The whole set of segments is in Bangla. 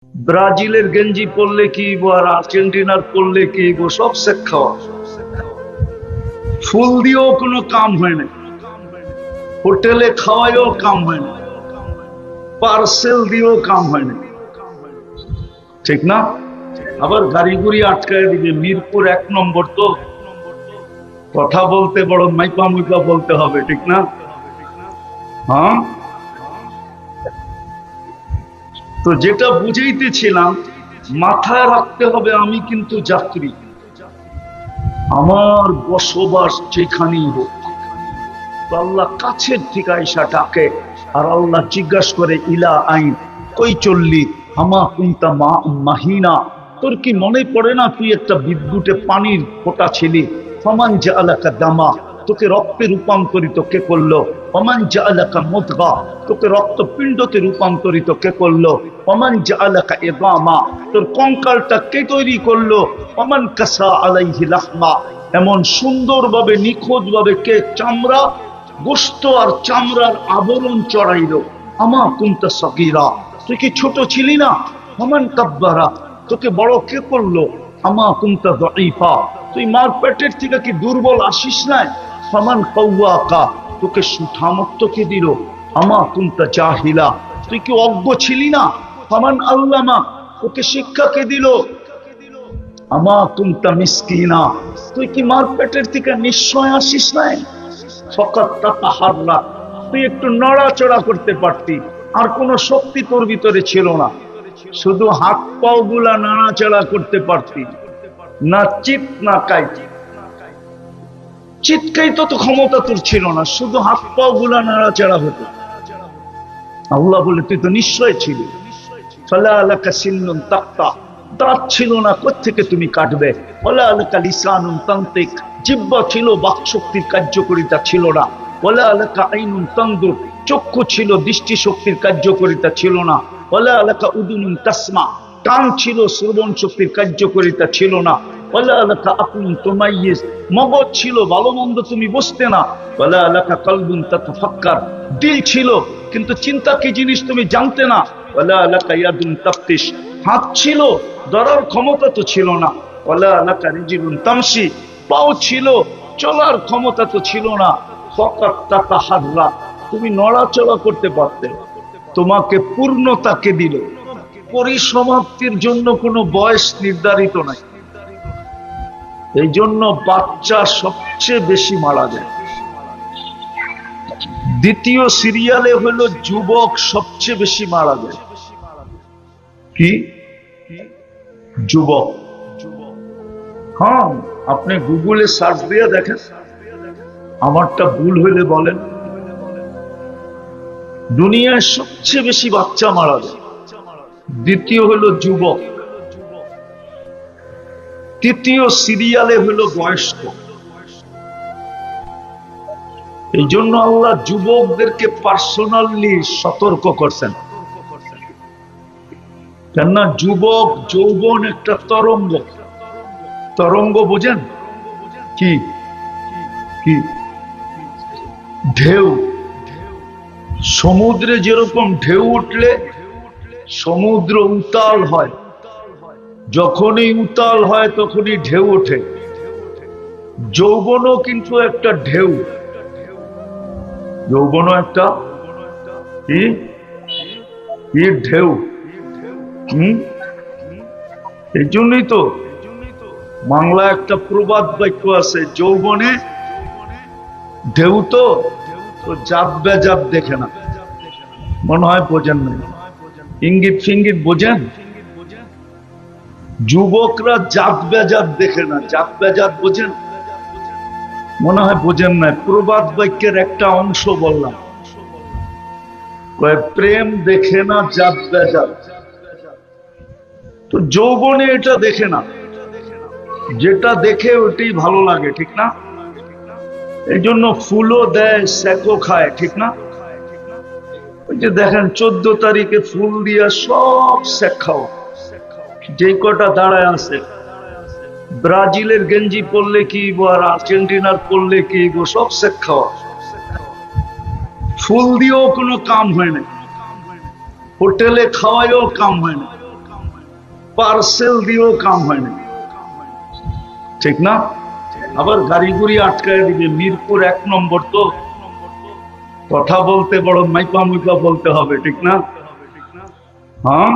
ব্রাজিলের গেঞ্জি পরলে কি আর আর্জেন্টিনার পরলে কি সব শেখ খাওয়া। ফুল দিয়েও কোনো কাম হয় না, হোটেলে খাওয়াইও কাম হয় না, পার্সেল দিয়েও কাম হয় না, ঠিক না? আবার গাড়ি গুড়ি আটকায় দিবে। মিরপুর 1 নম্বর তো, কথা বলতে বড় মাইপা মুইপা বলতে হবে, ঠিক না? হ্যাঁ, তো যেটা বুঝাইতেছিলাম, মাথায় রাখতে হবে আমি কিন্তু যাত্রী, আমার বসবাস যেখানেই হোক, আল্লাহ কাছের থেকে আইসা ডাকে, আর আল্লাহ জিজ্ঞাসা করে ইলা আইন কই চললি, আমা কুন্তা মাহিনা, তোর কি মনে পড়ে না তুই একটা বিদ্যুটে পানির ফোঁটা ছিলি? ফমান জাআলাকা দামা, তোকে রক্তে রূপান্তরিত কে করলো? ফমান জাআলাকা মুদগা, তোকে রক্তপিণ্ডতে রূপান্তরিত কে করলো? ফমান জাআলাকা ইদামা, তোর কঙ্কালটা কে তৈরি করলো? ফমান কাসা আলাইহি লাহমা, এমন সুন্দরভাবে নিখুঁতভাবে কে চামড়া, গোশত আর চামড়ার আবরণ চড়াইল? আমা কুনতা সগীরা, তুই কি ছোট ছিলি না? ফমান কাব্বারা, তোকে বড় কে করলো? আমা কুনতা দাঈফা, তুই মার পেটের থেকে কি দুর্বল আসিস নাই? ফমান কাওয়াকা, তোকে সুঠামত্ব কে দিল? আমা কুনতা জাহিলা, তুই কি অজ্ঞ ছিলি না? ফমান আল্লামা, তোকে শিক্ষা কে দিল? আমা কুনতা মিসকিনা, তুই কি মার পেটের থেকে নিশ্চয় আসিস নাই? ফকাত তাতাহাররা, তুই একটু নড়াচড়া করতে পারতি, আর কোনো শক্তি তোর ভিতরে ছিল না, শুধু হাত পাও গুলা নাড়াচাড়া করতে পারতি, না চিত না কাই, চিৎকাই তো ক্ষমতা তোর ছিল না, শুধু হাত পাও গুলা নাড়াচাড়া হতো। আল্লাহ বলে তুই তো নিশ্চয় ছিলি। ফালা আলাকা সিন্নুন তাক্তা, দাঁত ছিল না, কোত্থেকে তুমি কাটবে? ফালা আলাকা লিসানুন তান্তিক, জিহ্বা ছিল, বাকশক্তির কার্যকারিতা ছিল না। ফালা আলাকা আইনুন তানদুর, চক্ষু ছিল, দৃষ্টি শক্তির কার্যকারিতা ছিল না। ফালা আলাকা উদুনুন তাসমা, কান ছিল, শ্রবণ শক্তির কার্যকারিতা ছিল না। ফালা আলাকা আকুলুন তুমাইয়িজ, মগজ ছিল, ভালো মন্দ তুমি বুঝতে না। ফালা আলাকা কলবুন তাতাফাক্কার, দিল ছিল, কিন্তু চিন্তা কি জিনিস তুমি জানতে না। ওয়ালা আলাকা ইয়াদুন তাফতিশ, হাত ছিল, ধরার ক্ষমতা তো ছিল না। ওয়ালা আলাকা রিজলুন তামশি, পাও ছিল, চলার ক্ষমতা তো ছিল না। ফাকাত তাতাহাররা, তুমি নড়াচড়া করতে পারতে। তোমাকে পূর্ণতাকে দিল, পরিসমাপ্তির জন্য কোনো বয়স নির্ধারিত নাই। এই জন্য বাচ্চা সবচেয়ে বেশি মারা যায়। দ্বিতীয় সিরিয়ালে হলো যুবক সবচেয়ে বেশি মারা যায়। কি? যুবক। হ্যাঁ, আপনি গুগলে সার্চ দিয়ে দেখেন, আমারটা ভুল হইলে বলেন। দুনিয়ায় সবচেয়ে বেশি বাচ্চা মারা যায়, দ্বিতীয় হলো যুবক, তৃতীয় সিরিয়ালে হলো বয়স্ক। এই জন্য আল্লাহ যুবকদেরকে পার্সোনালি সতর্ক করছেন, কেননা যুবক যৌবন একটা তরঙ্গ। তরঙ্গ বোঝেন? কি কি? ঢেউ। সমুদ্রে যেরকম ঢেউ উঠলে সমুদ্র উতাল হয়, যখনই উতাল হয় তখনই ঢেউ ওঠে। যৌবনও কিন্তু একটা ঢেউ, যৌবনও একটা কি কি ঢেউ। এই জন্যই তো বাংলা একটা প্রবাদ বাক্য আছে, যৌবনে ঢেউ তো জাত বেজাত দেখে না। মনে হয় বোঝেন নাই, ইঙ্গিত ফিঙ্গিত বোঝেন? যুবকরা জাত বেজাত দেখে না, জাত বেজাত বোঝেন? মনে হয় বোঝেন না। প্রবাদ বাক্যের একটা অংশ বললাম, প্রেম দেখে না, জাত বেজাত। তো যৌবনে এটা দেখে না, যেটা দেখে ওইটাই ভালো লাগে, ঠিক না? এই জন্য ফুলও দেয়, সেকও খায়, ঠিক না? ওই যে দেখেন 14 তারিখে ফুল দিয়া সব সেক খাও, যে কটা দাঁড়ায় আছে। ব্রাজিলের গেঞ্জি পরলে কি আর আর্জেন্টিনার পরলে কি সব সেক খাওয়া। ফুল দিয়েও কোনো কাম হয় না, হোটেলে খাওয়াইও কাম হয় না, পার্সেল দিয়েও কাম হয় না, ঠিক না? আবার গাড়ি গুড়ি আটকায় দিবে, মিরপুর 1 নম্বর, তো কথা বলতে বড় মাইপা মুইপা বলতে হবে, ঠিক না? হ্যাঁ,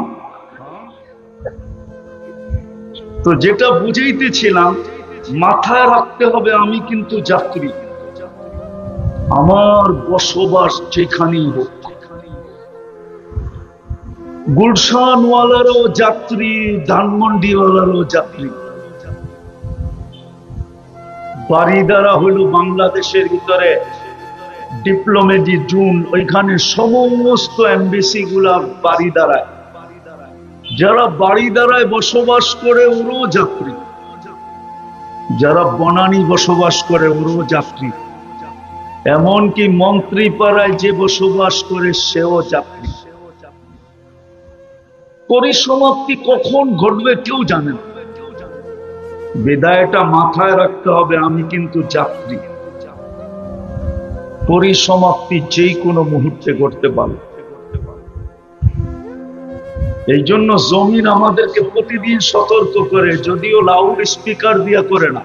তো যেটা বুঝাইতেছিলাম, মাথায় রাখতে হবে আমি কিন্তু যাত্রী, আমার বসবাস যেখানেই হোক। গুলশানওয়ালারও যাত্রী, ধানমন্ডিওয়ালারও যাত্রী। বারিদারা হইল বাংলাদেশের ভিতরে ডিপ্লোমেটি জোন, ওইখানে সমস্ত এমবেসি গুলা বারিদারায়, যারা বারিদারায় বসবাস করে ওরও যাত্রী, যারা বনানী বসবাস করে ওরও যাত্রী, এমনকি মন্ত্রীপাড়ায় যে বসবাস করে সেও যাত্রী। পরিসমাপ্তি কখন ঘটবে কেউ জানে না, বিদায়টা মাথায় রাখতে হবে আমি কিন্তু যাত্রী। পরিসমাপ্তি যে কোনো মুহূর্তে ঘটতে পারে। এই জন্য জমিন আমাদেরকে প্রতিদিন সতর্ক করে, যদিও লাউড স্পিকার দিয়া করে না,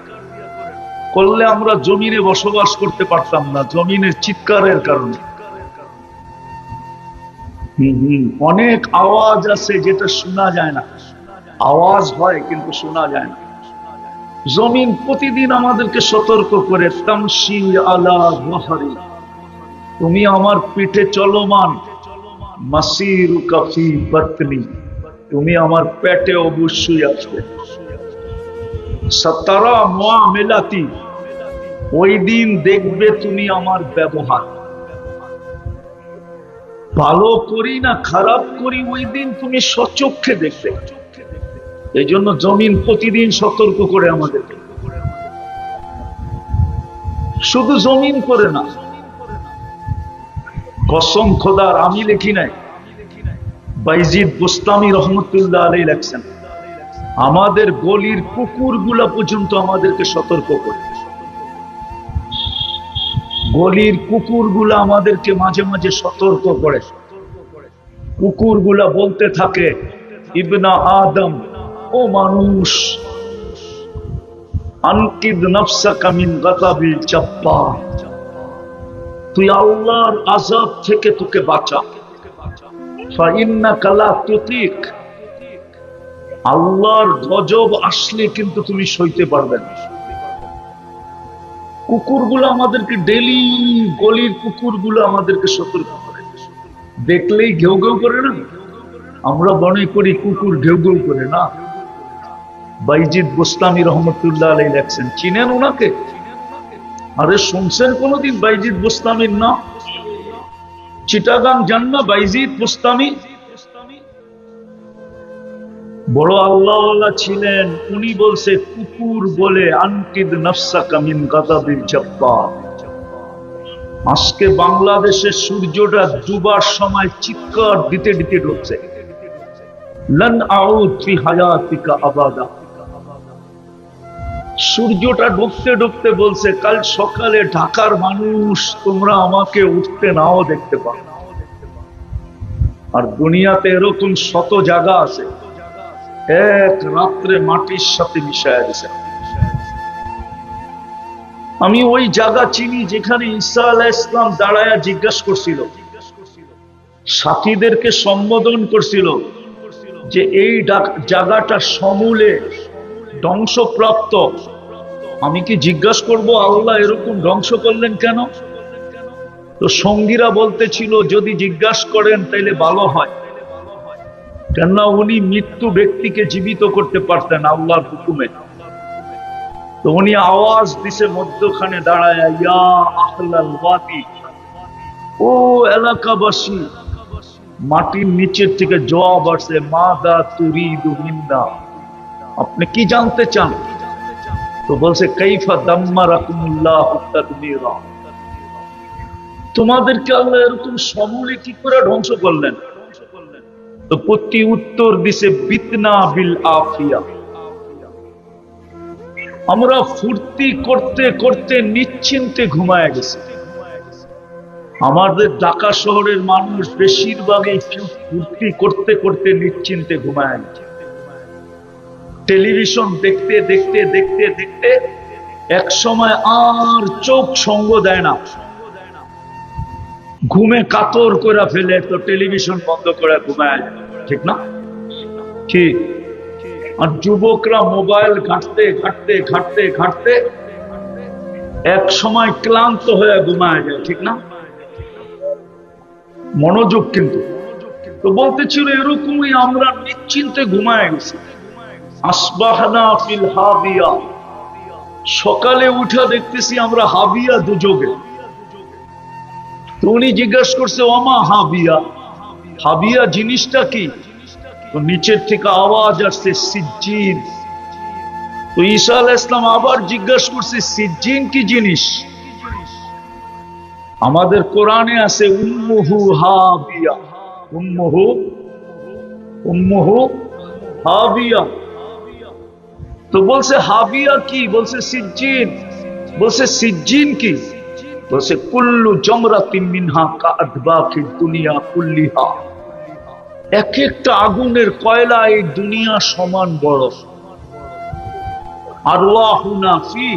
করলে আমরা জমিনে বসবাস করতে পারতাম না, জমিনের চিৎকারের কারণে। অনেক আওয়াজ আছে যেটা শোনা যায় না, আওয়াজ হয় কিন্তু শোনা যায় না। জমিন প্রতিদিন আমাদেরকে সতর্ক করে, তামশি আলা যাহরি, তুমি আমার পিঠে চলমান, মাসিরুকা ফি বাতনি, তুমি আমার পেটে অবশ্যই আসবে। সাতারা মুআমিলাতি, ওই দিন দেখবে তুমি আমার ব্যবহার, ভালো করি না খারাপ করি ওই দিন তুমি সচক্ষে দেখবে। এই জন্য জমিন প্রতিদিন সতর্ক করে আমাদেরকে। শুধু জমিন করে না, কসম খোদার, আমি লিখি নাই, বাইজিদ বুস্তামি রহমতুল্লাহ আলাইহি লেখছেন, আমাদের গলির কুকুরগুলা পর্যন্ত আমাদেরকে সতর্ক করে। গলির কুকুরগুলা আমাদেরকে মাঝে মাঝে সতর্ক করে। কুকুরগুলা বলতে থাকে, ইবনা আদম, ও মানুষ, আনকিদ নাফসাকা মিন গাযাবিল জাব্বার, তুই আল্লাহর আযাব থেকে তোকে বাঁচা। ফাইন্নাকা লা তুতিক, আল্লাহর গজব আসলে কিন্তু তুমি সইতে পারবে না। কুকুরগুলো আমাদেরকে ডেইলি, গলির কুকুরগুলো আমাদেরকে সতর্ক করে। দেখলেই ঘেউ ঘেউ করে না, আমরা মনে করি কুকুর ঘেউ ঘেউ করে না। বাইজিদ বুস্তামি রহমতুল্লাহ আলাইহি লেখছেন, চিনেন ওনাকে? আরে শুনছেন কোনদিন বাইজিদ বুস্তামির নাম? চিটাগাং যান না বাইজিদ বুস্তামি? বড় আল্লাহওয়ালা ছিলেন। উনি বলছে, কুকুর বলে আনকিদ নাফসাকা মিন গাযাবিল জাব্বার। আজকে বাংলাদেশের সূর্যটা ডুবার সময় চিৎকার দিতে দিতে ঢুকছে, লান আউদ ফি হায়াতিকা আবাদা। সূর্যটা ঢুকতে ঢুকতে বলছে, কাল সকালে ঢাকার মানুষ তোমরা আমাকে উঠতে নাও দেখতে পাও। আর দুনিয়াতে এরকম শত জায়গা আছে এক রাত্রে মাটির সাথে মিশায়া গেছে। আমি ওই জায়গা চিনি যেখানে ঈসা আলাইহিস সালাম দাঁড়ায়া জিজ্ঞাসা করছিল, সাথীদেরকে সম্বোধন করছিল যে এই জায়গাটা সমূলে ধ্বংসপ্রাপ্ত। আমি কি জিজ্ঞাসা করব আল্লাহ এরকম ধ্বংস করলেন কেন? তো সঙ্গীরা বলতেছিল, যদি জিজ্ঞাসা করেন তাইলে ভালো হয়, কেননা উনি মৃত্যু ব্যক্তিকে জীবিত করতে পারতেন আল্লাহর হুকুমে। তো উনি আওয়াজ দিছে মধ্যখানে দাঁড়ায়, ইয়া আহলাল ওয়াদি, ও এলাকাবাসী। মাটির নিচের থেকে জবাব আসছে, মাদা তুরিদু মিন্না, আপনি কি জানতে চান? তো বলছে, কাইফা দাম্মারাকুমুল্লাহু তাদমীরা, তোমাদেরকে আল্লাহ এরকম সমূলে কি করে ধ্বংস করলেন? তো প্রতি উত্তর দিছে, বিতনা বিল আফিয়া, আমরা ফুর্তি করতে করতে নিশ্চিন্তে ঘুমায় গেছি। আমাদের ঢাকা শহরের মানুষ বেশিরভাগই ফুর্তি করতে করতে নিশ্চিন্তে ঘুমায় গেছে। টেলিভিশন দেখতে দেখতে দেখতে দেখতে এক সময় আর চোখ সঙ্গ দেয় না, ঘুমে কাতর করে ফেলে, তো টেলিভিশন বন্ধ করে ঘুমায়, ঠিক না? কি? আর যুবকরা মোবাইল ঘাঁটতে ঘাঁটতে ঘাঁটতে ঘাঁটতে এক সময় ক্লান্ত হয়ে ঘুমায় যায়, ঠিক না? মনোযোগ কিন্তু। তো বলতেছিল এরকমই আমরা নিশ্চিন্তে ঘুমায় গেছি। আসবাহনা ফিল হাবিয়া, সকালে উঠে দেখতেছি আমরা হাবিয়া দুযোগে। তো উনি জিজ্ঞাসা করছে ওমা হাবিয়া, হাবিয়া জিনিসটা কি? তো নিচের থেকে আওয়াজ আসছে সিজ্জিন। তো ঈসা আলাইহিস সালাম আবার জিজ্ঞাসা করছে সিজ্জিন কি জিনিস? আমাদের কোরআনে আছে উম্মুহু হাবিয়া, উম্মুহু উম্মুহু হাবিয়া। তো বলছে হাবিয়া কি? বলছে সিজ্জিন। বলছে সিজ্জিন কি? বলছে কুল্লু জামরাতিন মিনহা কাআদবাকি দুনিয়া কুল্লিহা, এক একটা আগুনের কয়লা এই দুনিয়া সমান বড়। আরওয়াহুনা ফি,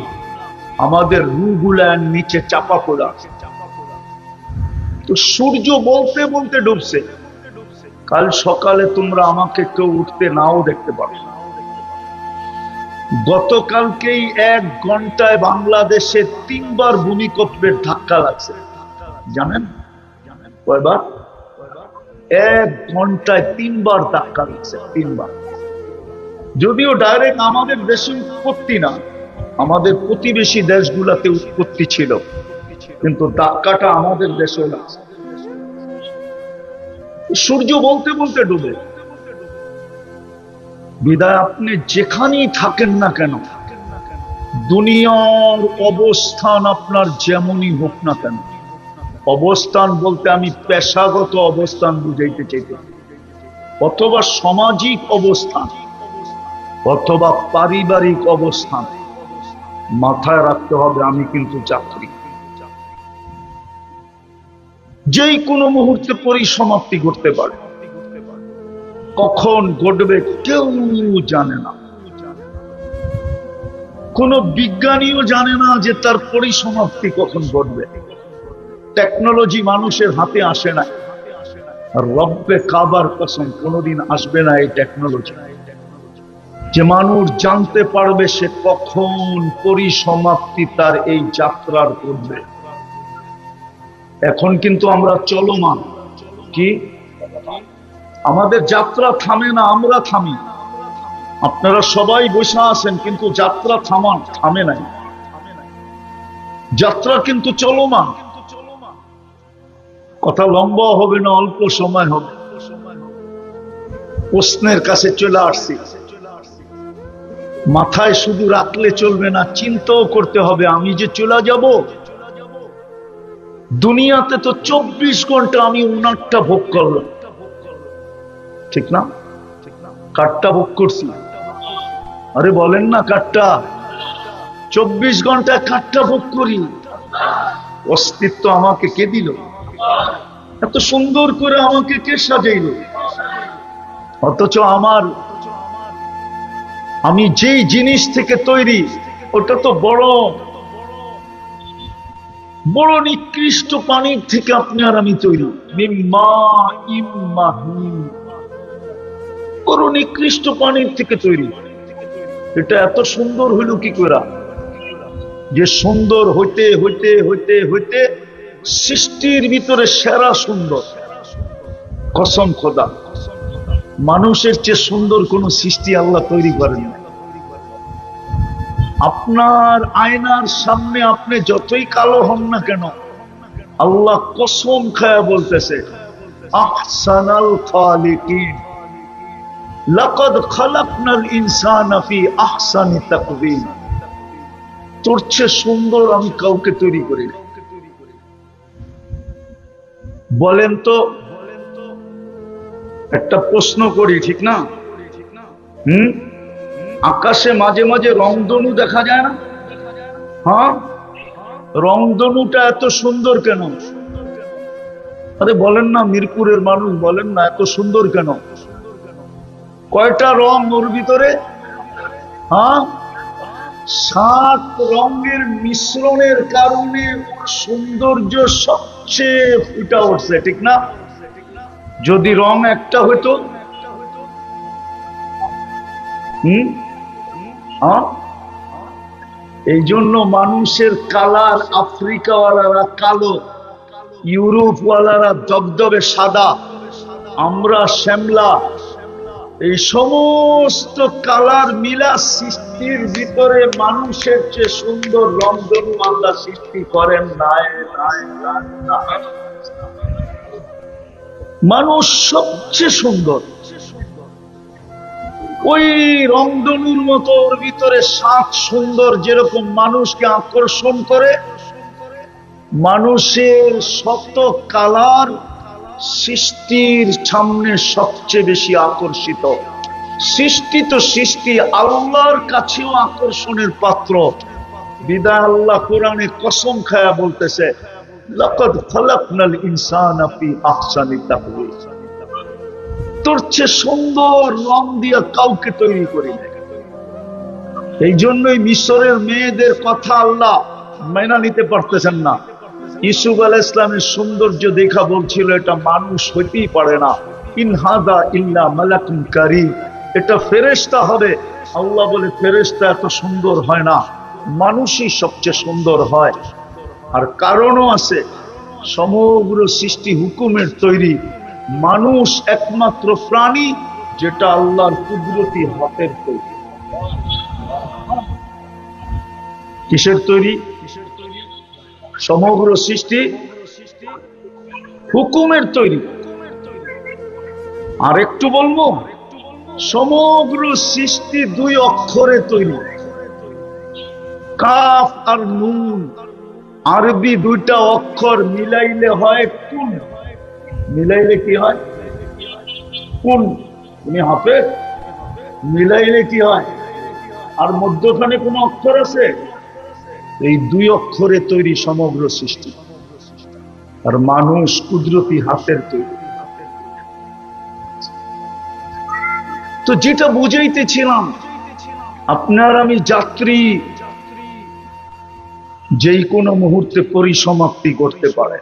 আমাদের রূহগুলার নিচে চাপা পড়া। তো সূর্য বলতে বলতে ডুবছে। কাল সকালে তোমরা আমাকে কেউ উঠতে নাও দেখতে পারো। গতকালকেই 1 ঘন্টায় বাংলাদেশে 3 বার ভূমিকম্পের ধাক্কা লাগছে, জানেন কয়বার? 1 ঘন্টায় 3 বার ধাক্কা লাগছে, 3 বার। যদিও ডাইরেক্ট আমাদের দেশে উৎপত্তি না, আমাদের প্রতিবেশী দেশগুলোতে উৎপত্তি ছিল, কিন্তু ধাক্কাটা আমাদের দেশে লাগছে। সূর্য বলতে বলতে ডুবে। বিদায় আপনি যেখানেই থাকেন না কেন, দুনিয়ার অবস্থান আপনার যেমনই হোক না কেন, অবস্থান বলতে আমি পেশাগত অবস্থান বুঝাইতে চাইতে, অথবা সামাজিক অবস্থান, অথবা পারিবারিক অবস্থান, মাথায় রাখতে হবে আমি কিন্তু যাত্রী। যেই কোনো মুহূর্তে পরিসমাপ্তি ঘটতে পারে, কখন ঘটবে কেউ জানে না। কোন বিজ্ঞানীও জানে না যে তার পরিসমাপ্তি কখন ঘটবে। টেকনোলজি মানুষের হাতে আসে না, আর রব্বে কাবার কসম কোনোদিন আসবে না এই টেকনোলজি, যে মানুষ জানতে পারবে সে কখন পরিসমাপ্তি তার এই যাত্রার করবে। এখন কিন্তু আমরা চলমান, কি আমাদের যাত্রা থামে না, আমরা থামি। আপনারা সবাই বসে আছেন, কিন্তু যাত্রা থামে নাই, যাত্রা কিন্তু চলমান। কথা লম্বা হবে না, অল্প সময় হবে। প্রশ্নের কাছে চলে আসছি। মাথায় শুধু রাখলে চলবে না, চিন্তাও করতে হবে আমি যে চলে যাব। দুনিয়াতে তো 24 ঘন্টা আমি উনারটা ভোগ করলাম, ঠিক না? কাঠটা ভোগ করছি, আরে বলেন না কাঠটা। 24 ঘন্টা কাঠটা ভোগ করি। অস্তিত্ব আমাকে কে দিল? এত সুন্দর করে আমাকে কে সাজাইল? অথচ আমি যেই জিনিস থেকে তৈরি ওটা তো বড় বড় নিকৃষ্ট পানির থেকে আপনি আর আমি তৈরি। বড় নিকৃষ্ট পানির থেকে তৈরি। এটা এত সুন্দর হইল কি করে? যে সুন্দর হইতে হইতে হইতে হইতে সৃষ্টির ভিতরে সেরা সুন্দর। কসম খোদা, মানুষের চেয়ে সুন্দর কোন সৃষ্টি আল্লাহ তৈরি করেন না। আপনার আয়নার সামনে আপনি যতই কালো হন না কেন, আল্লাহ কসম খায়া বলতেছে আহসানাল খালিকিন, লাকাদ খালাকনাল ইনসানা ফি আহসানি তাকওয়িম। তোর চেয়ে সুন্দর আমি কাউকে তৈরি করি না। বলেন তো, একটা প্রশ্ন করি, ঠিক না? আকাশে মাঝে মাঝে রংধনু দেখা যায় না? হ্যাঁ, রংধনুটা এত সুন্দর কেন? আরে বলেন না, মিরপুরের মানুষ বলেন না এত সুন্দর কেন? কয়টা রং ওর ভিতরে? হ্যাঁ, 7 রঙের মিশ্রণের কারণে ওর সৌন্দর্য সবচেয়ে ফুটে উঠছে, ঠিক না? যদি রং একটা হতো, হ্যাঁ, এই জন্য মানুষের কালার, আফ্রিকাওয়ালারা কালো, ইউরোপওয়ালারা দবদবে সাদা, আমরা শ্যামলা। এই সমস্ত কালার মিলা সৃষ্টির ভিতরে মানুষের চেয়ে সুন্দর রংধনু আল্লাহ সৃষ্টি করেন নাই। মানুষ সবচেয়ে সুন্দর, ওই রংধনুর মতো ওর ভিতরে 7 সুন্দর যেরকম মানুষকে আকর্ষণ করে, মানুষের শত কালার সৃষ্টির সামনে সবচেয়ে বেশি আকর্ষিত। সৃষ্টি তো সৃষ্টি, আল্লাহর কাছেও আকর্ষণের পাত্র। বিদায় আল্লাহ কোরআনে কসম খায়া বলতেছে, লাকাদ খালাকনাল ইনসানা ফি আহসানি তাকওয়িম, তোর চেয়ে সুন্দর রং দিয়া কাউকে তৈরি করি নাই। এই জন্যই মিশরের মেয়েদের কথা আল্লাহ মেনে নিতে পারতেছেন না। ইউসুফ আলাইহিস সালামের সৌন্দর্য দেখা বলছিল এটা মানুষ হইতেই পারে না, ইন হাদা ইল্লা মালাকুন কারীম, এটা ফেরেশতা হবে। আল্লাহ বলে ফেরেশতা এত সুন্দর হয় না, মানুষই সবচেয়ে সুন্দর হয়। আর কারণও আছে, সমগ্র সৃষ্টি হুকুমের তৈরি, মানুষ একমাত্র প্রাণী যেটা আল্লাহর কুদরতি হাতের তৈরি। কিসের তৈরি? সমগ্র সৃষ্টি হুকুমের তৈরি। আর একটু বলবো, সমগ্র সৃষ্টি 2 অক্ষরে তৈরি, কাফ আর নুন। আরবি 2টা অক্ষর মিলাইলে হয় কুন। মিলাইলে কি হয়? কুন। তুমি হাফেজ, মিলাইলে কি হয়? আর মধ্যখানে কোন অক্ষর আছে? এই 2 অক্ষরে তৈরি সমগ্র সৃষ্টি। আর মানুষ কুদরতি হাতের তৈরি। তো যেটা বুঝাইতেছিলাম, আপনার আমি যাত্রী, যেই কোনো মুহূর্তে পরিসমাপ্তি করতে পারে।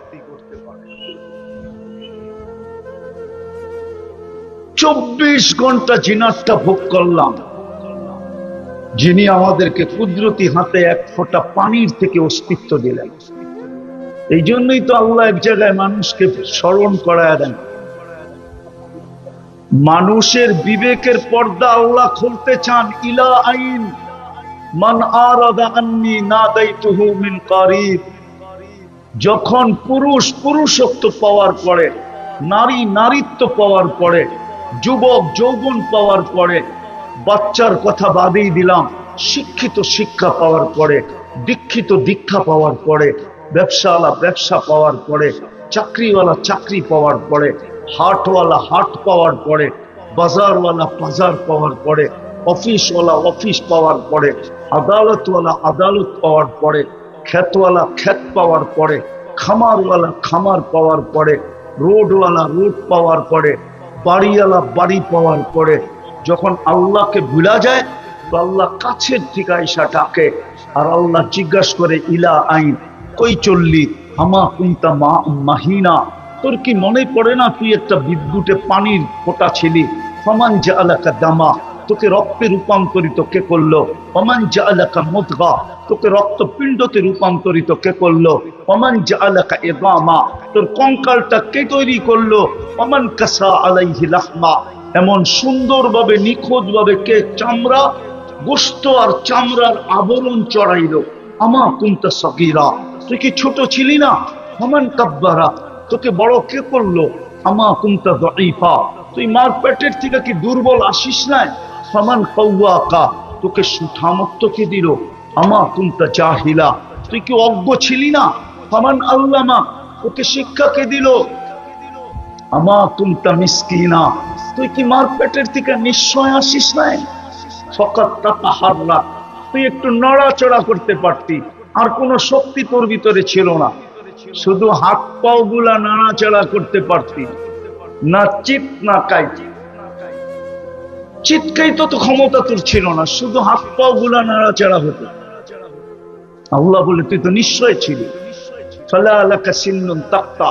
24 ঘন্টা জিনাতটা ভোগ করলাম, যিনি আমাদেরকে কুদরতি হাতে 1 ফোঁটা পানির থেকে অস্তিত্ব দিলেন। এই জন্যই তো আল্লাহ এক জায়গায় মানুষকে স্মরণ করায় দেন। মানুষের বিবেকের পর্দা আল্লাহ খুলতে চান। ইলা আইন মান আরাদা আন্নি নাদাইতুহু মিন কারিব। যখন পুরুষ পুরুষত্ব পাওয়ার পরে, নারী নারীত্ব পাওয়ার পরে, যুবক যৌবন পাওয়ার পরে, বাচ্চার কথা বাদেই দিলাম, শিক্ষিত শিক্ষা পাওয়ার পরে, দীক্ষিত দীক্ষা পাওয়ার পরে, ব্যবসাওয়ালা ব্যবসা পাওয়ার পরে, চাকরিওয়ালা চাকরি পাওয়ার পরে, হাটওয়ালা হাট পাওয়ার পরে, বাজারওয়ালা বাজার পাওয়ার পরে, অফিসওয়ালা অফিস পাওয়ার পরে, আদালতওয়ালা আদালত পাওয়ার পরে, ক্ষেতওয়ালা ক্ষেত পাওয়ার পরে, খামারওয়ালা খামার পাওয়ার পরে, রোডওয়ালা রোড পাওয়ার পরে, বাড়িওয়ালা বাড়ি পাওয়ার পরে, যখন আল্লাহকে ভুলা যায় তো আল্লাহ কাছের থেকে আইসা ডাকে। আর আল্লাহ জিজ্ঞাসা করে, ইলা আইন, কই চললি? আমা কুনতা মা মাহিনা, তোর কি মনে পড়ে না তুই একটা বিদ্যুটে পানির ফোঁটা ছিলি? ফমান জাআলাকা দামা, তোকে রক্তে রূপান্তরিত কে করলো? ওমান জাআলাকা মুদগা, তোকে রক্তপিণ্ডতে রূপান্তরিত কে করলো? ওমান জাআলাকা ইযামা, তোর কঙ্কালটা কে তৈরি করলো? ওমান কাসা আলাইহি লাহমা, এমন সুন্দরভাবে নিখুঁতভাবে কে চামড়া, গোশত আর চামড়ার আবরণ চড়াইলো? আমা কুনতা সগীরা, তুই কি ছোট ছিলি না? ওমান কাব্বারা, তোকে বড় কে করলো? আমা কুনতা দাঈফা, তুই মার পেটের থেকে কি দুর্বল আসিস নাই? ফামান কাওয়াকা, তোকে সুঠামত্ব কে দিল? আমা কুনতা জাহিলা, তুই কি অজ্ঞ ছিলি না? ফামান আল্লামা, তোকে শিক্ষা কে দিল? আমা কুনতা মিসকিনা, তুই কি মার পেটের থেকে নিশ্চয় আসিস নাই? ফাকাত তাতাহাররা, তুই একটু নড়াচড়া করতে পারতি, আর কোনো শক্তি তোর ভিতরে ছিল না, শুধু হাত পাও গুলা নাড়াচাড়া করতে পারতি, না চিত না কাইত। চিৎকাইতে তো ক্ষমতা তোর ছিল না, শুধু হাত পাও গুলা নাড়াচাড়া হতো। আল্লাহ বলে তুই তো নিশ্চয় ছিলি। ফালা আলাকা সিন্নুন তাক্তা,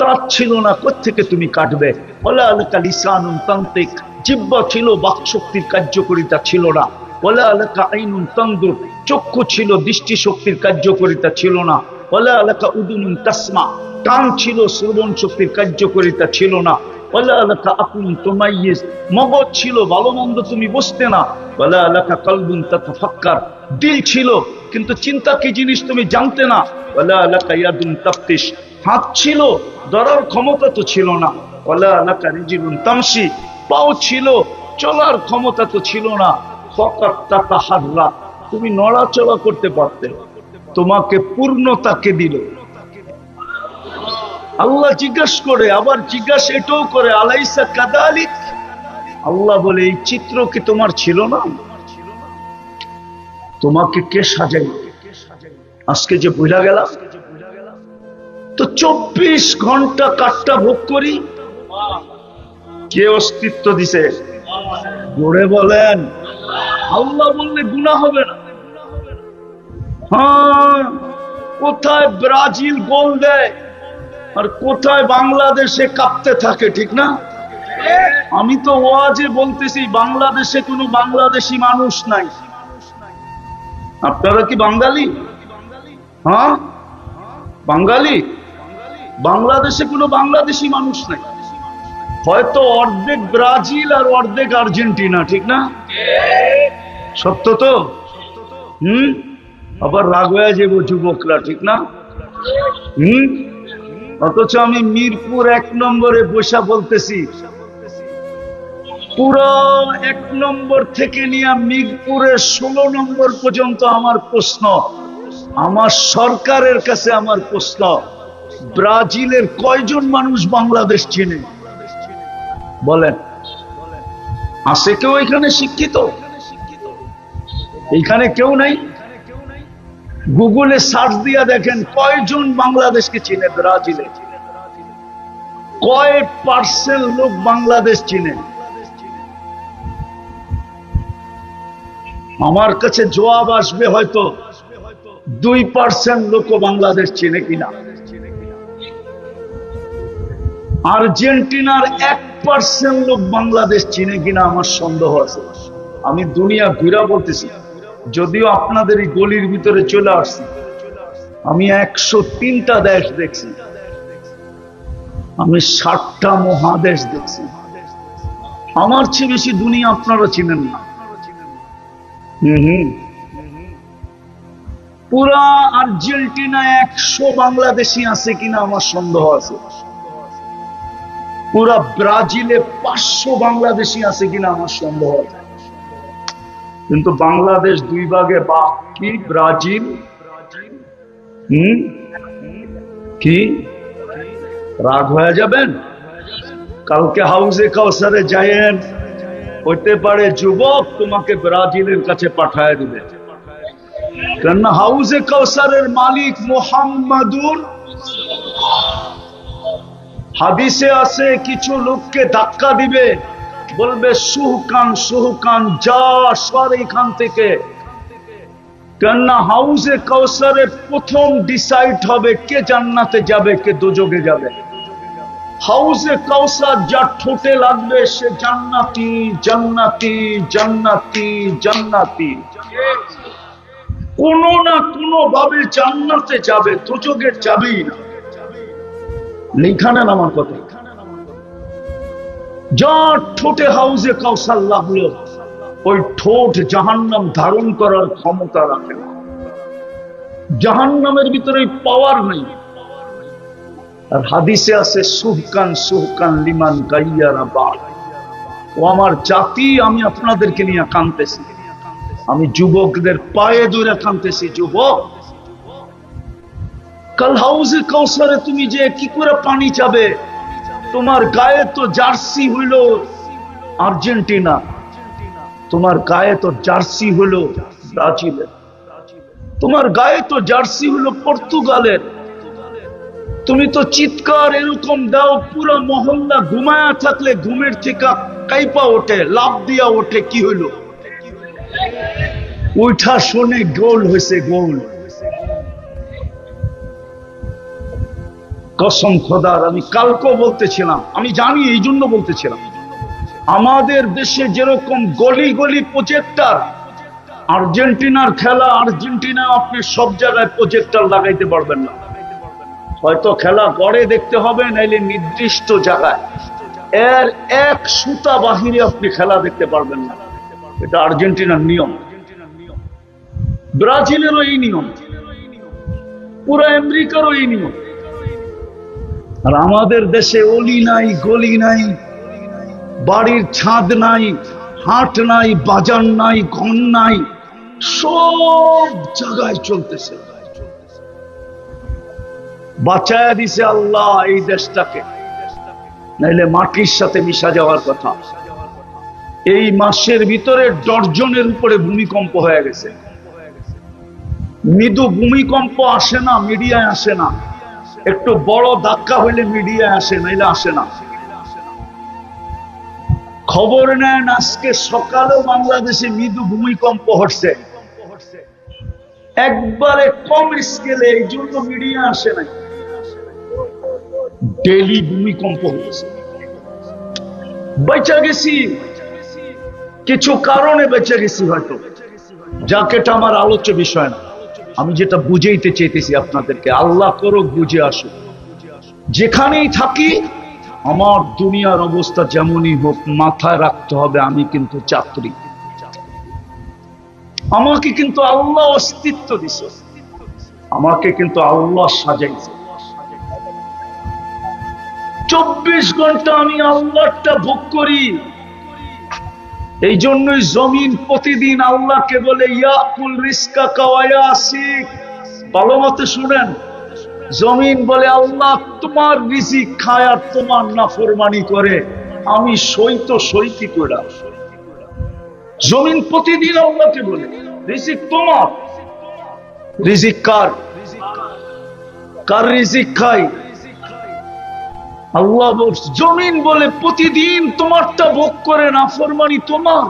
দাঁত ছিল না, কোত্থেকে তুমি কাটবে। ওলা আলাকা লিসানুন তান্তিক, জিহ্বা ছিল, বাকশক্তির কার্যকারিতা ছিল না। ওলা আলাকা আইনুন তানদুর, চক্ষু ছিল, দৃষ্টি শক্তির কার্যকারিতা ছিল না। ওলা আলাকা উদুনুন তাসমা, কান ছিল, শ্রবণ শক্তির কার্যকারিতা ছিল না। ওলা আলাকা আকুলুন তুমাইয়িজ, মগজ ছিল, ভালো মন্দ তুমি বুঝতে না। ওলা আলাকা কলবুন তাতাফাক্কার, দিল ছিল কিন্তু চিন্তা কি জিনিস তুমি জানতে না। ওলা আলাকা ইয়াদুন তাফতিশ, হাত ছিল, ধরার ক্ষমতা তো ছিল না। ওলা আলাকা রিজিলুন তামশি, পাও ছিল, চলার ক্ষমতা তো ছিল না। ফাকাত তাতাহাররা, তুমি নড়াচড়া করতে পারতে। তোমাকে পূর্ণতাকে দিল। আল্লাহ জিজ্ঞাসা করে, আবার জিজ্ঞাসা এটাও করে, আলাইসা কাদালিক, আল্লাহ বলে এই চিত্র কি তোমার ছিল না? তোমাকে কে সাজাই? আজকে যে বুঝা গেলাম তো 24 ঘন্টা কাঠটা ভোগ করি, কে অস্তিত্ব দিছে? জোরে বলেন। আল্লাহ বললে গুনাহ হবে না। হ্যাঁ, কোথায় ব্রাজিল গোল দেয় আর কোথায় বাংলাদেশে কাঁপতে থাকে, ঠিক না? আমি তো ওয়াজে বলতেছি বাংলাদেশে কোনো বাংলাদেশি মানুষ নাই। আপনারা কি বাঙালি? হ্যাঁ বাঙালি। বাংলাদেশে কোনো বাংলাদেশি মানুষ নাই, হয়তো অর্ধেক ব্রাজিল আর অর্ধেক আর্জেন্টিনা, ঠিক না? সত্য তো? আবার রাগ হয়ে যাবো যুবকরা, ঠিক না? অথচ আমি মিরপুর 1 নম্বরে বসা বলতেছি, পুরো 1 নম্বর থেকে নিয়ে মিরপুরের 16 নম্বর পর্যন্ত আমার প্রশ্ন, আমার সরকারের কাছে আমার প্রশ্ন, ব্রাজিলের কয়জন মানুষ বাংলাদেশ চিনে? বলেন, আছে কেউ এখানে শিক্ষিত? এখানে কেউ নাই? গুগলে সার্চ দিয়া দেখেন কয়জন বাংলাদেশকে চিনে, ব্রাজিলে কয় পার্সেন্ট লোক বাংলাদেশ চিনে? আমার কাছে জবাব আসবে হয়তো 2% লোক বাংলাদেশ চিনে কিনা। আর্জেন্টিনার 1% লোক বাংলাদেশ চিনে কিনা আমার সন্দেহ আছে। আমি দুনিয়া ঘুরা বলতেছি, যদিও আপনাদের এই গলির ভিতরে চলে আসছি। আমি 103টা দেশ দেখছি, আমি 60টা মহাদেশ দেখছি। আমার চেয়ে বেশি দুনিয়া আপনারা চিনেন না। পুরা আর্জেন্টিনায় 100 বাংলাদেশি আছে কিনা আমার সন্দেহ আছে। পুরা ব্রাজিলে 500 বাংলাদেশি আছে কিনা আমার সন্দেহ আছে। কিন্তু বাংলাদেশ 2 ভাগে ভাগ, কি ব্রাজিল কি? রাগ হয়ে যাবেন? কালকে হাউজে কাউসারে যায়েন, হইতে পারে যুবক তোমাকে ব্রাজিলের কাছে পাঠায় দিবে। কেননা হাউজে কাউসারের মালিক মুহাম্মাদুর, হাদিসে আছে কিছু লোককে ধাক্কা দিবে, বলবে সুহকান সুহকান, যা সর এখান থেকে। কেননা হাউজে কাউসারে প্রথম ডিসাইড হবে কে জান্নাতে যাবে, কে দোজখে যাবে। হাউজে কাউসার যা ঠোঁটে লাগবে সে জান্নাতি জান্নাতি জান্নাতি জান্নাতি, কোনো না কোনো ভাবে জান্নাতে যাবে, দোজখে যাবেই না। লেখা নেন আমার কথা। যার ঠোঁটে হাউজে কাউসার লাগলো, ওই ঠোঁট জাহান্নাম ধারণ করার ক্ষমতা রাখে না। জাহান্নামের ভিতরে পাওয়ার নেই। আর হাদিসে আছে সুহকান সুহকান লিমান গাইয়ারা বাদ। ও আমার জাতি, আমি আপনাদেরকে নিয়ে কাঁদতেছি, আমি যুবকদের পায়ে ধরে কাঁদতেছি। যুবক, কাল হাউজে কাউসারে তুমি যে কি করে পানি চাবে? তোমার গায়ে তো জার্সি হইল আর্জেন্টিনা, তোমার গায়ে তো জার্সি হলো ব্রাজিলের, তোমার গায়ে তো জার্সি হলো পর্তুগালের। তুমি তো চিৎকার এরকম দাও, পুরো মহল্লা ঘুমায়া থাকলে ঘুমের থেকে কাইপা ওঠে, লাভ দিয়া ওঠে, কি হইল? ওইটা শুনে গোল হয়েছে, গোল। কসম খোদার, আমি কালকেও বলতেছিলাম, আমি জানি এই জন্য বলতেছিলাম, আমাদের দেশে যেরকম গলি গলি প্রজেক্টর, আর্জেন্টিনার খেলা, আর্জেন্টিনা আপনি সব জায়গায় প্রজেক্টর লাগাইতে পারবেন না। হয়তো খেলা গড়ে দেখতে হবে, নাইলে নির্দিষ্ট জায়গায়, এর এক সুতা বাহিরে আপনি খেলা দেখতে পারবেন না। এটা আর্জেন্টিনার নিয়ম, ব্রাজিলেরও এই নিয়ম, পুরো আমেরিকারও এই নিয়ম। আর আমাদের দেশে অলি নাই, গলি নাই, বাড়ির ছাদ নাই, হাট নাই, বাজার নাই, ঘর নাই, সব জায়গায় চলতেছে। বাঁচায়া দিছে আল্লাহ এই দেশটাকে, নাইলে মাটির সাথে মিশা যাওয়ার কথা। এই মাসের ভিতরে ডর্জনের উপরে ভূমিকম্প হয়ে গেছে। মৃদু ভূমিকম্প আসে না, মিডিয়ায় আসে না, একটু বড় ধাক্কা হইলে মিডিয়ায় আসে, নাইলে আসে না। খবর নেন, আজকে সকালেও বাংলাদেশে মৃদু ভূমিকম্প হচ্ছে, একবারে কম স্কেলে, এই জন্য মিডিয়া আসে নাই। ডেইলি ভূমিকম্প হচ্ছে। বেঁচে গেছি, কিছু কারণে বেঁচে গেছি হয়তো, যাকে এটা আমার আলোচ্য বিষয় না। আমি যেটা বুঝাইতে চাইতেছি আপনাদেরকে, আল্লাহ করুক বুঝে আসুক। যেখানেই থাকি, আমার দুনিয়ার অবস্থা যেমনই হোক, মাথায় রাখতে হবে আমি কিন্তু যাত্রী। আমাকে কিন্তু আল্লাহ অস্তিত্ব দিছে, আমাকে কিন্তু আল্লাহ সাজাইছে। 24 ঘন্টা আমি আল্লাহটা ভোগ করি। এই জন্যই জমিন প্রতিদিন আল্লাহকে বলে ইয়াকুল রিজকা কাওয়া আসিক। ভালো মতো শুনেন, জমিন বলে আল্লাহ তোমার রিজিক খায় আর তোমার নাফরমানি করে, আমি সই তো সই কি করে। জমিন প্রতিদিন আল্লাহকে বলে রিজিক তোমার, রিজিক কার? কার রিজিক খাই? আল্লাহ। জমিন বলে প্রতিদিন তোমারটা ভোগ করে, নাফরমানি তোমার।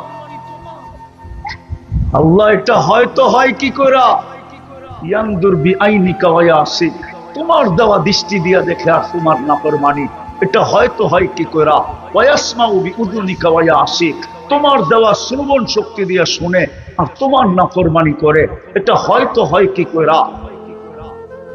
আল্লাহ এটা হয়তো হয় কি করে? ইয়ানদুর বিআইনিকা ওয়া ইয়াসিক, তোমার দেওয়া দৃষ্টি দিয়া দেখে আর তোমার নাফরমানি, এটা হয়তো হয় কি করে? ওয়া ইয়াসমাউ বিউযুনিকা ওয়া ইয়াসিক, তোমার দেওয়া শ্রবণ শক্তি দিয়া শুনে আর তোমার নাফরমানি করে, এটা হয়তো হয় কি করে?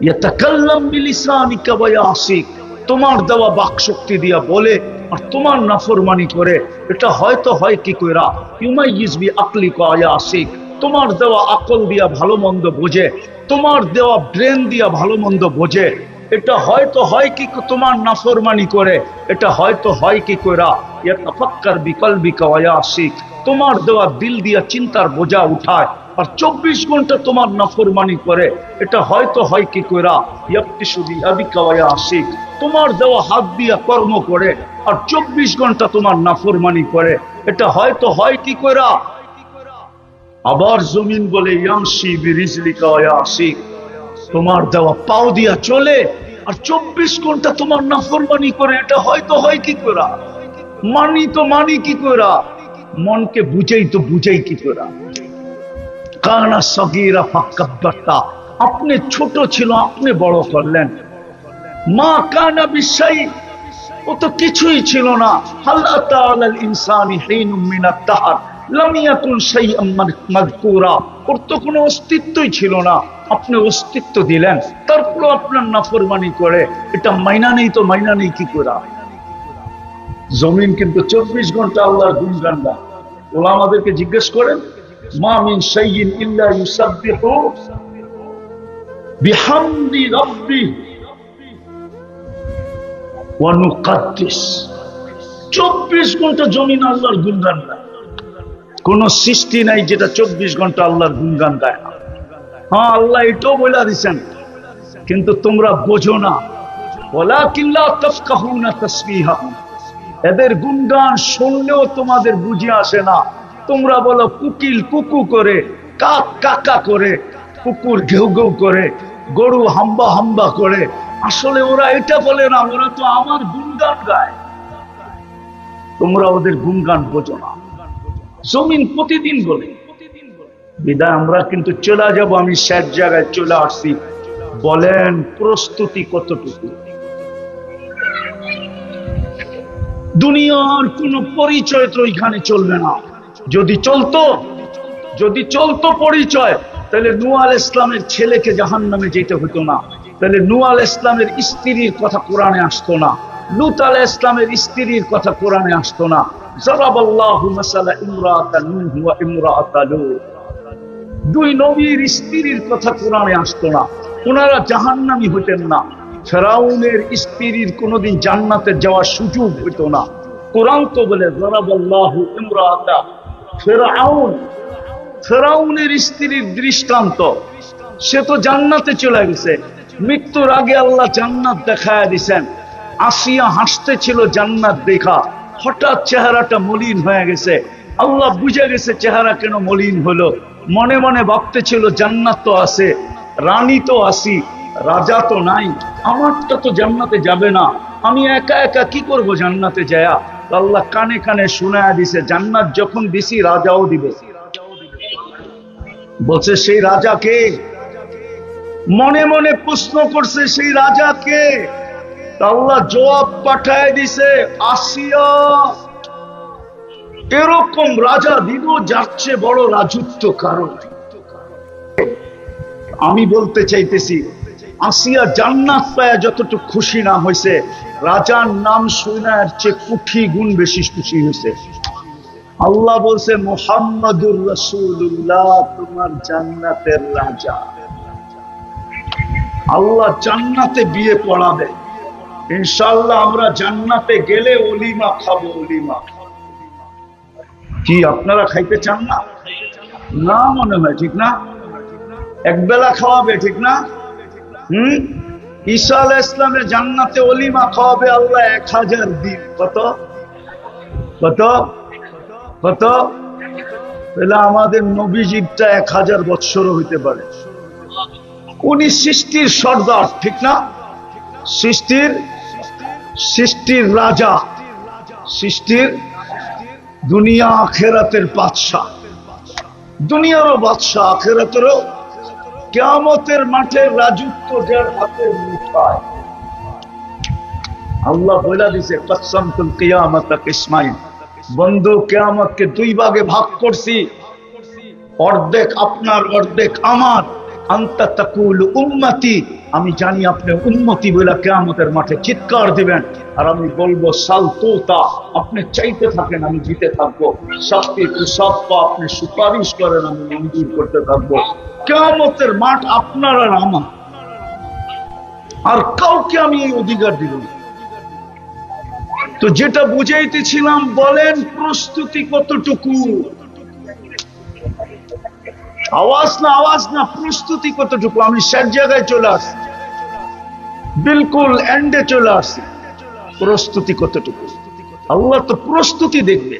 ইয়াতাকাল্লাম বিলিসানিকা ওয়া ইয়াসিক, তোমার দেওয়া বাক শক্তি দিয়া বলে আর তোমার নাফরমানি করে, এটা হয়তো হয় কি কইরা? ইউমাইয়িজ বিআকলিকা ওয়া ইয়াসিক, তোমার দেওয়া আকল দিয়া ভালো মন্দ বোঝে, তোমার দেওয়া ব্রেন দিয়া ভালো মন্দ বোঝে, এটা হয়তো হয় কি তোমার নাফরমানি করে, এটা হয়তো হয় কি কইরা? ইয়াতাফাক্কার বিকলবিকা ওয়া ইয়াসিক, তোমার দেওয়া দিল দিয়া চিন্তার বোঝা উঠায় আর 24 ঘন্টা তোমার নাফরমানি করে, এটা হয়তো হয় কি কইরা? ইয়াবতিশু বিআবিকা ওয়া ইয়াসিক, তোমার দেওয়া হাত দিয়া কর্ম করে আর 24 ঘন্টা তোমার নাফরমানি করে, এটা হয়তো হয় কি কইরা? আবার জমিন বলে ইয়ামশি বিরিজলিকা ওয়া ইয়াসিক, তোমার দেওয়া পাও দিয়া চলে আর 24 ঘন্টা তোমার নাফরমানি করে, এটা হয়তো হয় কি কইরা? মানি তো মানি কি কইরা? মনকে বুঝাই তো বুঝাই কি কইরা? কানা সগীরা ফাকাব্বারতা, আপনি ছোট ছিল, আপনি বড় করলেন। মা কানা বিশাই, ও তো কিছুই ছিল না। হাল আতা আলাল ইনসানি হিনুম মিনাত দাহর লাম ইয়াকুন শাইআম মাযকুরা, ওর তো কোনো অস্তিত্বই ছিল না, আপনি অস্তিত্ব দিলেন, তারপর আপনার নাফরমানি করে, এটা মাইনা নেই তো মাইনা নেই কি করা? জমিন কিন্তু 24 ঘন্টা আল্লাহর গুণগান গায়। ওলামাদেরকে জিজ্ঞেস করেন, মা মিন শাইইন ইল্লা ইউসাব্বিহু বিহামদি রাব্বিহি ওয়া নুকাদ্দিস। 24 ঘন্টা জমিন আল্লাহর গুণগান গায়। কোন সৃষ্টি নাই যেটা 24 ঘন্টা আল্লাহর গুণগান গায় না। হ্যাঁ, আল্লাহ এটাও বলে দিয়েছেন, কিন্তু তোমরা বোঝো না। ওয়ালাকিন লা তাফকাহুনা তাসবিহাহুম, এদের গুণগান শুনলেও তোমাদের বুঝে আসে না। তোমরা বলো কুকিল কুকু করে, কাক কাকা করে, কুকুর ঘেউ ঘেউ করে, গরু হাম্বা হাম্বা করে। আসলে ওরা এটা বলে না, ওরা তো আমার গুণগান গায়। তোমরা ওদের গুণগান বোঝো না। জমিন প্রতিদিন বলে বিদায় আমরা কিন্তু চলে যাব। আমি শেষ জায়গায় চলে আসছি। বলেন প্রস্তুতি কতটুকু? দুনিয়ার কোন পরিচয় তো এখানে চলবে না। যদি চলতো পরিচয়, তাহলে নূহ আলাইহিস ইসলামের ছেলেকে জাহান্নামে যেতে হতো না, তাহলে নূহ আলাইহিস ইসলামের স্ত্রীর কথা কোরআনে আসতো না, লূত আলাইহিস ইসলামের স্ত্রীর কথা কোরআনে আসতো না। যারাবাল্লাহু মাসালা ইমরাআতা নূহ ওয়া ইমরাআতা লূত, দুই নবীর স্ত্রীর কথা কোরআনে আসতো না, ওনারা জাহান্নামী হতেন না। ফেরাউনের স্ত্রীর কোনোদিন জান্নাতে যাওয়ার সুযোগ হইতো না। কোরআন তো বলে যারাবাল্লাহু ইমরাআতা ফিরআউন, ফেরাউনের স্ত্রীর দৃষ্টান্ত। সে তো জান্নাতে চলে গেছে, মৃত্যুর আগে আল্লাহ জান্নাত দেখায় দিছেন। আসিয়া হাসতেছিল জান্নাত দেখা, হঠাৎ চেহারাটা মলিন হয়ে গেছে। আল্লাহ বুঝে গেছে চেহারা কেন মলিন হলো। মনে মনে ভাবতেছিল জান্নাত তো আছে, রানী তো আসি, রাজা তো নাই, আমারটা তো জান্নাতে যাবে না, আমি একা একা কি করব জান্নাতে যায়া। আল্লাহ কানে কানে শোনায়া দিছে, জান্নাত যখন দিছি রাজাও দিবে। বলছে সেই রাজা কে? মনে মনে প্রশ্ন করছে সেই রাজা কে? আল্লাহ জবাব পাঠায় দিছে, আসিয়া। এরকম রাজা দিব যাচ্ছে বড় রাজত্ব কারণ। আমি বলতে চাইতেছি, আসিয়া জান্নাত পায় যতটুকু খুশি না হয়েছে, রাজার নাম শুনার চেয়ে কোটি গুণ বেশি খুশি হয়েছে। আল্লাহ বলছে মুহাম্মাদুর রাসূলুল্লাহ তোমার জান্নাতের রাজা। আল্লাহ জান্নাতে বিয়ে পড়াবে ইনশাআল্লাহ। আমরা জান্নাতে গেলে ওলিমা খাবো, ওলিমা। কি আপনারা খাইতে চান না? না মনে হয়, ঠিক না? একবেলা খাওয়াবে, ঠিক না? ঈসা আলাইহিস ইসলামের জান্নাতে ওলিমা খাওয়াবে আল্লাহ 1000 দিন। কত কত কত? তাহলে আমাদের নবীজিটা 1000 বৎসরও হইতে পারে। উনি সৃষ্টির সর্দার, ঠিক না? সৃষ্টির রাজা, সৃষ্টির দুনিয়া আখিরাতের বাদশাহ, দুনিয়ারও বাদশাহ আখিরাতেরও। কিয়ামতের মাঠে রাজত্ব যার হাতের মুঠায়। আল্লাহ বলে দিয়েছে কসমতুল কিয়ামাতা কিসমাইন, বন্ধু কিয়ামতকে দুই ভাগে ভাগ করছি, অর্ধেক আপনার অর্ধেক আমার। আনতা তাকুল উম্মতি, আমি জানি আপনি উম্মতি বলে কিয়ামতের মাঠে চিৎকার দিবেন, আর আমি বলবো সালতুতা, আপনি চাইতে থাকেন আমি দিতে থাকবো। শাস্তির কুসাপ্পা আপনি সুপারিশ করেন আমি মঞ্জুর করতে থাকবো। কিয়ামতের মাঠ আপনার আর আমার, আর কাউকে আমি এই অধিকার দিব না। তো যেটা বুঝাইতেছিলাম, বলেন প্রস্তুতি কতটুকু? আওয়াজ না, প্রস্তুতি কতটুকু? আমি শেষ জায়গায় চলে আসছি, বিলকুল এন্ডে চলে আসছি। প্রস্তুতি কতটুকু? আল্লাহ তো প্রস্তুতি দেখবে।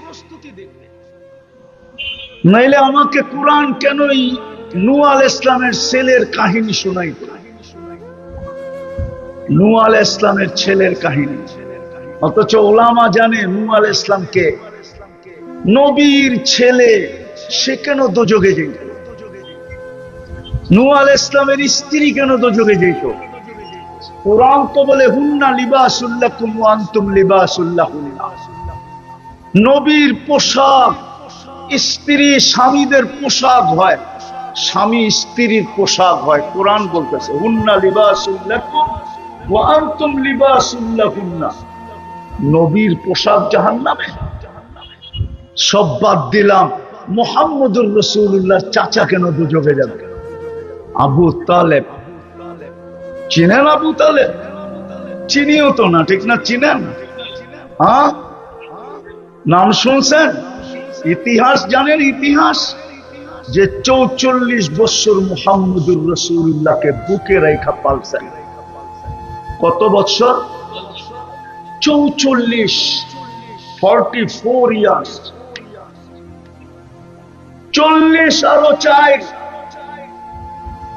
নাইলে আমাকে কোরআন কেনই নূহ আলাইহিস ইসলামের ছেলের কাহিনী শোনাইত? নূহ আলাইহিস ইসলামের ছেলের কাহিনী, অথচ ওলামা জানে নূহ আলাইহিস ইসলামকে নবীর ছেলে, সে কেন দোজখে যেত? নূহ আলাইহিস ইসলামের স্ত্রী কেন দোজখে যেত? কোরআন তো বলে হুন্না লিবাসুল লাকুম ওয়া আনতুম লিবাসুল লাহুন্না। নবীর পোশাক স্ত্রী স্বামীদের পোশাক হয়, স্বামী স্ত্রীর পোশাক হয়। কোরআন বলতেছে হুন্না লিবাসুল লাকুম ওয়া আনতুম লিবাসুল লাহুন্না। নবীর পোশাক জাহান্নামে। সব বাদ দিলাম, মুহাম্মদুর রাসূলুল্লাহর চাচা কেন দোজখে যাবে? আবু তালেব, চিনেন আবু তালেব? চিনিও তো না, ঠিক না? চিনেন? হ্যাঁ, নাম শুনছেন? ইতিহাস জানেন? ইতিহাস যে 44 বছর মুহাম্মদুর রাসূলুল্লাহকে বুকে রেখা পালছেন। কত বছর? 44, 44 ইয়ার্স। 40 আরো 4,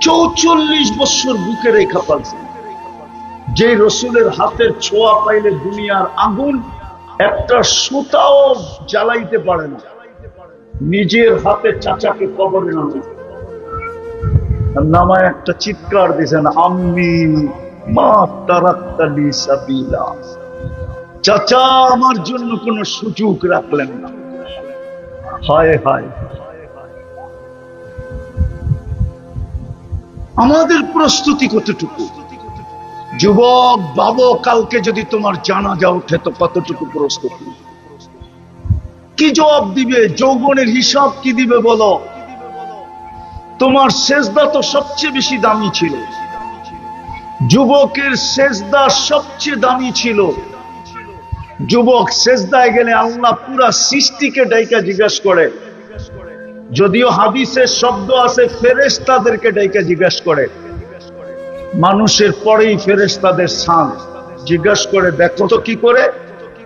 44 বছর বুকে রেখা পালছেন। যে রসুলের হাতের ছোঁয়া পাইলে দুনিয়ার আগুন একটা সুতাও জ্বালাইতে পারে না, নিজের হাতে চাচাকে কবরে নামায় একটা চিৎকার দিয়েছেন, আম্মি মা তারাক্তালি সাবিলা, চাচা আমার জন্য কোনো সুযোগ রাখলেন না। হায় হায়, আমাদের প্রস্তুতি কতটুকু? যুবক ভাবো, কালকে যদি তোমার জানাজা ওঠে তো কতটুকু প্রস্তুতি? কি জবাব দিবে? যৌবনের হিসাব কি দিবে বলো? তোমার সেজদা তো সবচেয়ে বেশি দামি ছিল, যুবকের সেজদা সবচেয়ে দামি ছিল। যুবক সেজদায় গেলে আল্লাহ পুরা সৃষ্টিকে ডাইকা জিজ্ঞাসা করে, যদিও হাদিসের শব্দ আছে ফেরেশতাদেরকে ডাইকা জিজ্ঞাসা করে, মানুষের পরেই ফেরেশতাদের স্থান। জিজ্ঞাসা করে দেখো তো কি করে?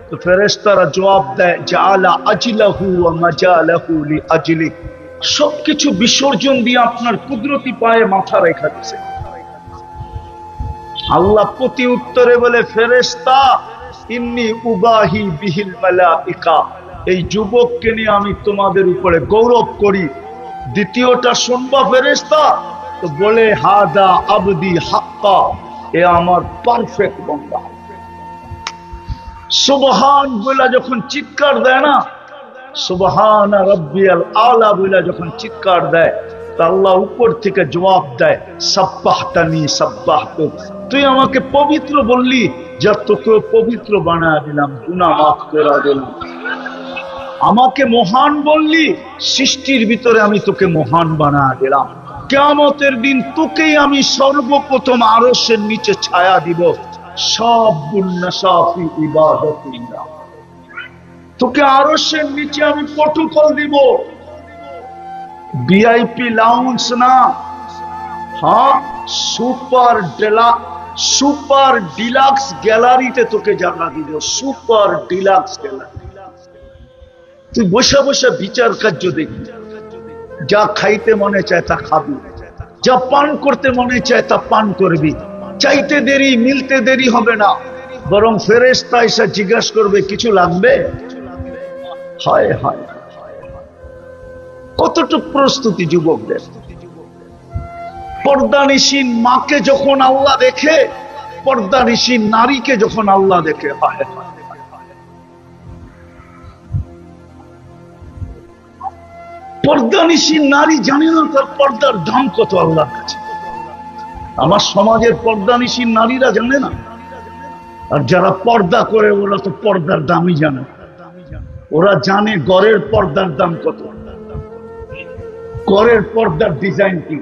তো ফেরেশতারা জবাব দেয়, জাআলা আজলাহু ওয়া মাজালাহু লিআজলিক, সবকিছু বিসর্জন দিয়ে আপনার কুদরতি পায়ে মাথা রেখা দিয়েছে। আল্লাহ প্রতি উত্তরে বলে, ফেরেশতা ইন্নী উবাহি বিহিল মালাইকা, এই যুবককে নিয়ে আমি তোমাদের উপরে গৌরব করি। দ্বিতীয়টা শুনবা ফেরেশতা? তো বলে, হাদা আবদি হাক্কা, এ আমার পারফেক্ট বান্দা। সুবহান বলে যখন চিৎকার দেয় না, সুবহান রাব্বিয়াল আলা বলে যখন চিৎকার দেয়, তা আল্লাহ উপর থেকে জবাব দেয়, সাব্বাহতানি সাব্বাহতুক, তুই আমাকে পবিত্র বললি, যা তোকে পবিত্র বানায় দিলাম, গুনাহ মাফ করে দিলাম। আমাকে মহান বললি, সৃষ্টির ভিতরে আমি তোকে মহান বানায় দিলাম। কিয়ামতের দিন তোকেই আমি সর্বপ্রথম আরশের নিচে ছায়া দিব, সব গুন্নাসাফি ইবাদতিল্লাহ, তোকে আরশের নিচে আমি প্রটোকল দিব। ভিআইপি লাউঞ্জ না, হ্যাঁ, সুপার ডিলাক্স গ্যালারিতে তোকে জায়গা দিব, সুপার ডিলাক্স গ্যালারি। তুই বসে বসে বিচার কার্য দেখবি, যা খাইতে মনে চায় তা খাবি, যা পান করতে মনে চায় তা পান করবি। চাইতে দেরি মিলতে দেরি হবে না, বরং ফেরেশতা এসে জিজ্ঞাসা করবে, কিছু লাগবে? হায় হায়, কতটুকু প্রস্তুতি যুবকদের! পর্দানিশীন মাকে যখন আল্লাহ দেখে, পর্দানিশীন নারীকে যখন আল্লাহ দেখে, হায় হায়, পর্দানিশীন নারী জানে না তার পর্দার দাম কত আল্লাহর কাছে। আমার সমাজের পর্দানিশীন নারীরা জানে না, আর যারা পর্দা করে ওরা তো পর্দার দামই জানে। ওরা জানে ঘরের পর্দার দাম কত, ঘরের পর্দার ডিজাইন কি।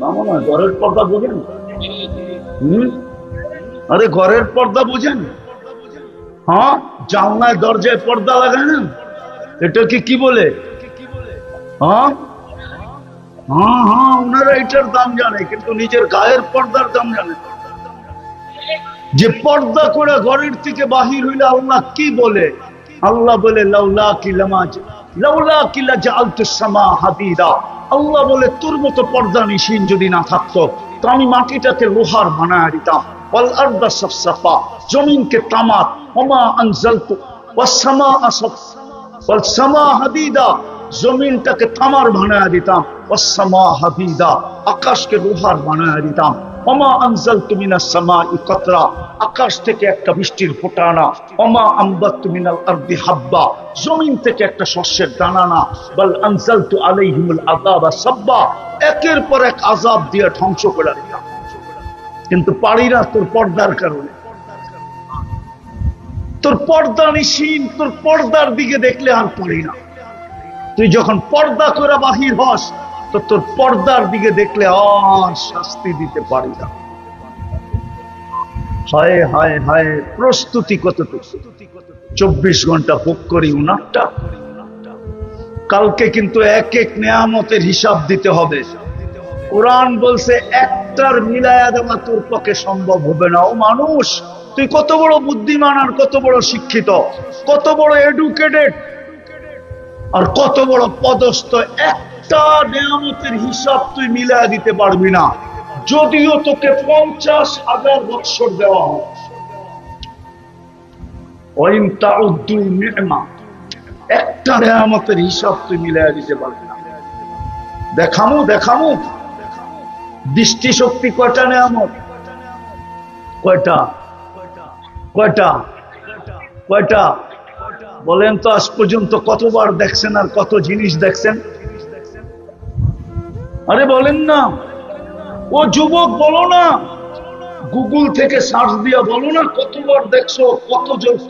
মামা না, ঘরের পর্দা বোঝেন? আরে ঘরের পর্দা বোঝেন? হ্যাঁ, জানলায় দরজায় পর্দা লাগায় না, এটাকে কি বলে? হ্যাঁ হ্যাঁ হ্যাঁ, ওনারা এটার দাম জানে, কিন্তু নিজের গায়ের পর্দার দাম জানে। যে পর্দা করে ঘরের থেকে বাহির হইলে আল্লাহ কি বলে? আল্লাহ বলে, লাউলা কি লামাজ লাউলা কি লাজালতুস সামা হাদিদা, আল্লাহ বলে তোর মতো পর্দানিশীন যদি না থাকতো তো আমি মাটিটাকে লোহার বানায় দিতাম। ওয়াল আরদা সাফসাফা, জমিনকে তামাত, ওমা আনজালতু ওয়াস সামা ওয়াল সামা হাদিদা, জমিনটাকে তামার বানায় দিতাম। ওয়াস সামা হাদিদা, আকাশকে লোহার বানায় দিতাম। ওমা আনজালতু মিনাস সামাই কাতরা, আকাশ থেকে একটা বৃষ্টির ফোঁটা না। ওমা আমবাততু মিনাল আরদি হাব্বা, জমিন থেকে একটা শস্যের দানা না। বাল আনজালতু আলাইহিমুল আযাবা সাব্বা, একের পর এক আযাব দিয়ে ধ্বংস করে দিতাম, কিন্তু পারি না তোর পর্দার কারণে। তোর পর্দা নিশীন, তোর পর্দার দিকে দেখলে আর পারি না। তুই যখন পর্দা করে বাহির হস তো তোর পর্দার দিকে দেখলে আর শাস্তি দিতে পারি না। হায় হায় হায়, প্রস্তুতি কতটুকু! 24 ঘন্টা ভোগ করি উনারটা, কালকে কিন্তু এক এক নেয়ামতের হিসাব দিতে হবে। কোরআন বলছে একটার মিলায়া দেওয়া তোর পক্ষে সম্ভব হবে না। ও মানুষ, তুই কত বড় বুদ্ধিমান আর কত বড় শিক্ষিত, কত বড় এডুকেটেড আর কত বড় পদস্থ, একটা নেয়ামতের হিসাব তুই মিলায়া দিতে পারবি না, যদিও তোকে 50,000 বৎসর দেওয়া হয়। ওয়াইন তাউদ্দু নি'মা, একটা নেয়ামতের হিসাব তুই মিলাইয়া দিতে পারবি না। দেখামু দৃষ্টি শক্তি কয়টা নেয়ামত? কয়টা কয়টা কয়টা বলেন তো? আজ পর্যন্ত কতবার দেখছেন আর কত জিনিস দেখছেন? আরে বলেন না। ও যুবক বলো না, গুগল থেকে সার্চ দিয়া বলো না, কতবার দেখছো,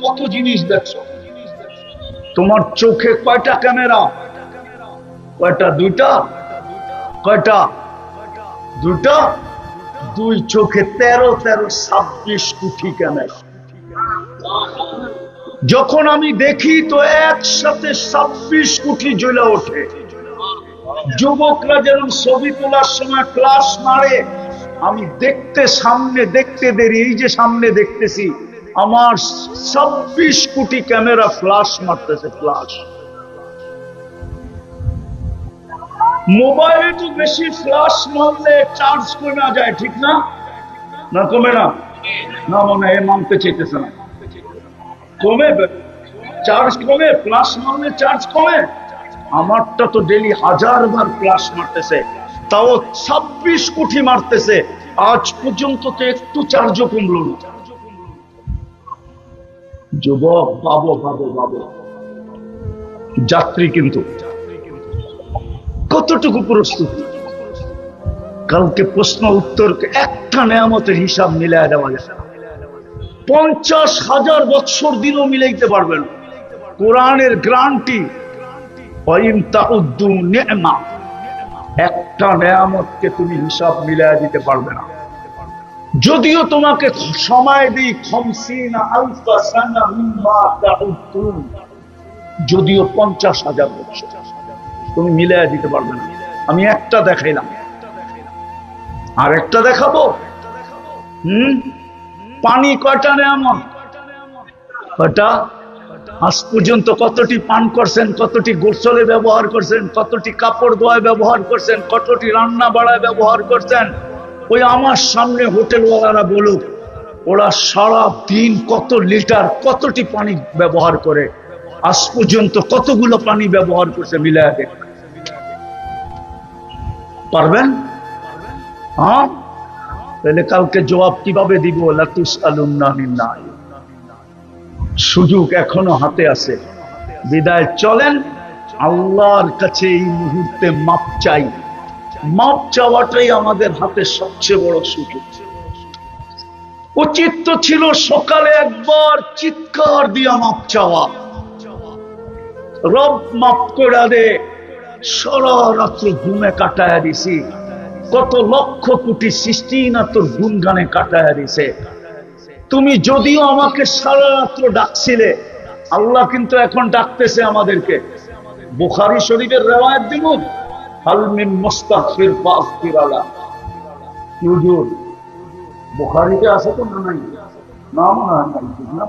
কত জিনিস দেখছো। তোমার চোখে কয়টা ক্যামেরা? কয়টা? দুইটা? কয়টা? দুইটা? দুই চোখে 26 কোটি ক্যামেরা। যখন আমি দেখি তো একসাথে 26 কোটি জ্বলে ওঠে। যুবকরা যেমন ছবি তোলার সময় ক্লাস মারে, আমি সামনে দেখতে দেরি, এই যে সামনে দেখতেছি, আমার 26 কোটি ক্যামেরা ফ্লাশ মারতেছে, ফ্লাশ। মোবাইলে তো বেশি ফ্লাশ মারলে চার্জ কমে যায়, ঠিক না? না কমে না? না মনে হয় মানতে চাইতেছে না। কমে, চার্জ কমে, ফ্লাশ মারলে চার্জ কমে। আমারটা তো ডেলি 1000 বার ফ্লাশ মারতেছে, তাও 26 কোটি মারতেছে। আজ পর্যন্ত তো একটু চার্জও কমলো না। যুবক ভাবো, যাত্রী কিন্তু কতটুকু প্রস্তুতি? কালকে প্রশ্ন উত্তর একটা নেয়ামতের হিসাব মিলাই দেওয়া যায়। 50,000 বৎসর দিনও মিলাইতে পারবেন। কোরআনের গ্যারান্টি, একটা নেয়ামতকে তুমি হিসাব মিলাই দিতে পারবে না। যদিও তোমাকে সময় দিই 50 আলফা সানা মিম্মা তাউদ্দুন, যদিও 50,000 বছর, তুমি মিলাই দিতে পারবে না। আমি একটা দেখাইলাম, আর একটা দেখাবো। পানি কয়টা নেয়ামত? কয়টা? আজ পর্যন্ত কতটি পান করছেন, কতটি গোসলে ব্যবহার করছেন, কতটি কাপড় ধোয়ায় ব্যবহার করছেন, কতটি রান্না বাড়ায় ব্যবহার করছেন? ওই আমার সামনে হোটেলওয়ালারা বলুক, ওরা সারা দিন কত লিটার, কতটি পানি ব্যবহার করে, আজ পর্যন্ত কতগুলো পানি ব্যবহার করছে, মিলায় দেখ। পারবেন? হ্যাঁ, তাহলে কালকে জবাব কিভাবে দিব? লাতুসআলুন্না আনিন নাঈম। সুযোগ এখনো হাতে আছে। বিদায় চলেন, আল্লাহর কাছে এই মুহূর্তে মাপ চাই। মাপ চাওয়াটাই আমাদের হাতে সবচেয়ে বড় সুযোগ। উচিত তো ছিল সকালে একবার চিৎকার দিয়া মাপ চাওয়া, রব মাপ করে দে। সারা রাত্র ঘুমে কাটায়া দিছি, কত লক্ষ কোটি সৃষ্টি না তোর গুণগানে কাটায়া দিছে। তুমি যদিও আমাকে সারা রাত্র ডাকছিলে, আল্লাহ কিন্তু এখন ডাকতেছে আমাদেরকে। বুখারী শরীফের রিওয়ায়াত দিব, হাল মিন মুস্তাগফির ফাগফির আলা। হুজুর বুখারীতে আছে তো? না নাই, না মনে হয় না।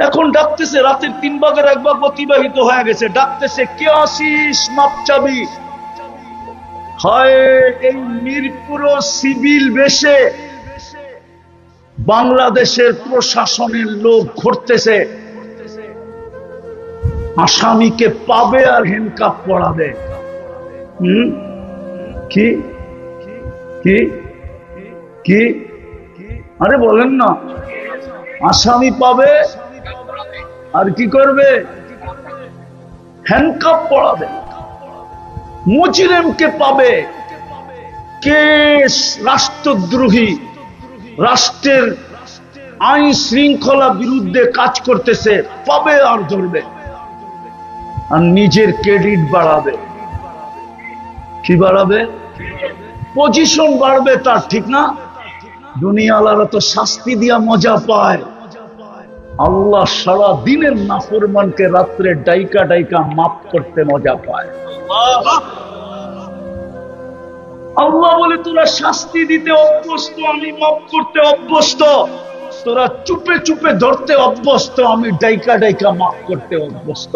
এখন ডাকতেছে, রাতের 3 ভাগের 1 ভাগ অতিবাহিত হয়ে গেছে, ডাকতেছে, কে আসিস মাপ চাবি? হয় এই মিরপুর সিভিল বেশে বাংলাদেশের প্রশাসনের লোক ঘুরতেছে, আসামিকে পাবে আর হ্যান্ডকাপ পড়াবে। কি কি কি? আরে বলেন না, আসামি পাবে আর কি করবে? হ্যান্ডকাপ পড়াবে। মুজরিমকে পাবে, কে রাষ্ট্রদ্রোহী, রাষ্ট্রের আইন শৃঙ্খলা বিরুদ্ধে কাজ করতেছে, পাবে আর ধরবে, আর নিজের ক্রেডিট বাড়াবে। কি বাড়াবে? পজিশন বাড়বে তার, ঠিক না? দুনিয়াওয়ালারা তো শাস্তি দিয়া মজা পায়, আল্লাহ সারা দিনের নাফরমানকে রাত্রে ডাইকা ডাইকা মাফ করতে মজা পায়। আল্লাহ বলে, তোরা শাস্তি দিতে অভ্যস্ত, আমি মাফ করতে অভ্যস্ত। তোরা চুপে চুপে ধরতে অভ্যস্ত, আমি ডাইকা ডাইকা মাফ করতে অভ্যস্ত।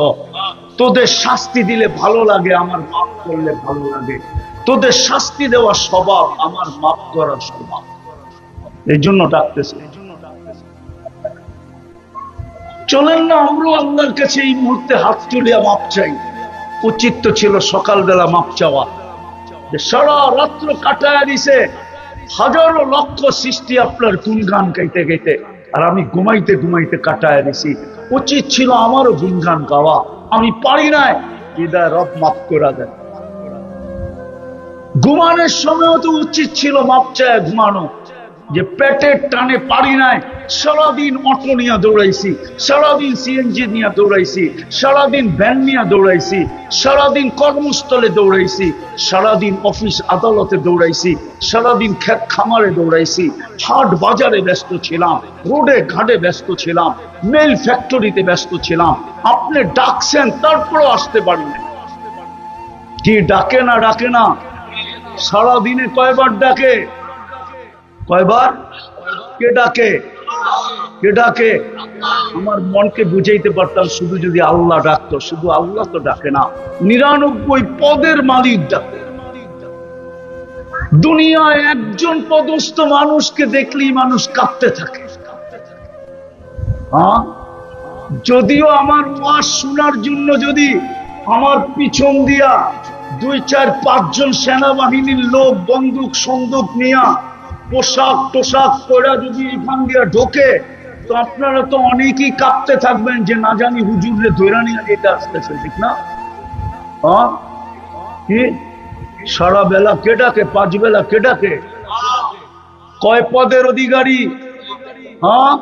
তোদের শাস্তি দিলে ভালো লাগে, আমার মাফ করলে ভালো লাগে। তোদের শাস্তি দেওয়া স্বভাব, আমার মাফ করার স্বভাব। এই জন্য ডাকতেছে। চলেন না আমরাও আল্লাহর কাছে এই মুহূর্তে হাত তুলিয়া মাপ চাই। উচিত তো ছিল সকালবেলা মাপ চাওয়া, যে সারা রাত্র কাটায় দিছে হাজারো লক্ষ সৃষ্টি আপনার গুণগান গাইতে গাইতে, আর আমি ঘুমাইতে ঘুমাইতে কাটায় দিছি। উচিত ছিল আমারও গুণগান গাওয়া, আমি পারি নাই। হৃদয় রব মাফ করে দেন। ঘুমানোর সময়ও তো উচিত ছিল মাপ চায় ঘুমানো, যে পেটের টানে পারি নাই। সারাদিন অটো নিয়ে দৌড়াইছি, সারাদিন সিএনজি নিয়ে দৌড়াইছি, সারাদিন ভ্যান নিয়ে দৌড়াইছি, সারাদিন কর্মস্থলে দৌড়াইছি, সারাদিন অফিস আদালতে দৌড়াইছি, সারাদিন ক্ষেত খামারে দৌড়াইছি, হাট বাজারে ব্যস্ত ছিলাম, রোডে ঘাটে ব্যস্ত ছিলাম, মেল ফ্যাক্টরিতে ব্যস্ত ছিলাম। আপনি ডাকছেন তারপরও আসতে পারিনি। কি ডাকে না ডাকে না? সারাদিনে কয়বার ডাকে? কয়বার? কে ডাকে? কে ডাকে? আমার মনকে বুঝাইতে পারতাম শুধু যদি আল্লাহ ডাকতো। শুধু আল্লাহ তো ডাকে না, 99 পদের মালিক ডাকে। দুনিয়ায় একজন পদস্থ মানুষকে দেখলেই মানুষ কাঁপতে থাকে। হ্যাঁ, যদিও আমার ওয়াজ শোনার জন্য যদি আমার পিছন দিয়া 2, 4, 5 জন সেনাবাহিনীর লোক বন্দুক সন্দুক নিয়া পোশাক টোশাক পরা যদি এখান দিয়ে ঢোকে, তো আপনারা তো অনেকেই কাঁপতে থাকবেন যে না জানি হুজুরে ধৈরা নিয়ে যেতে আসতেছে, ঠিক না? হ্যাঁ, কি সারা বেলা কে ডাকে? 5 বেলা কে ডাকে? কয় পদের অধিকারী? হ্যাঁ,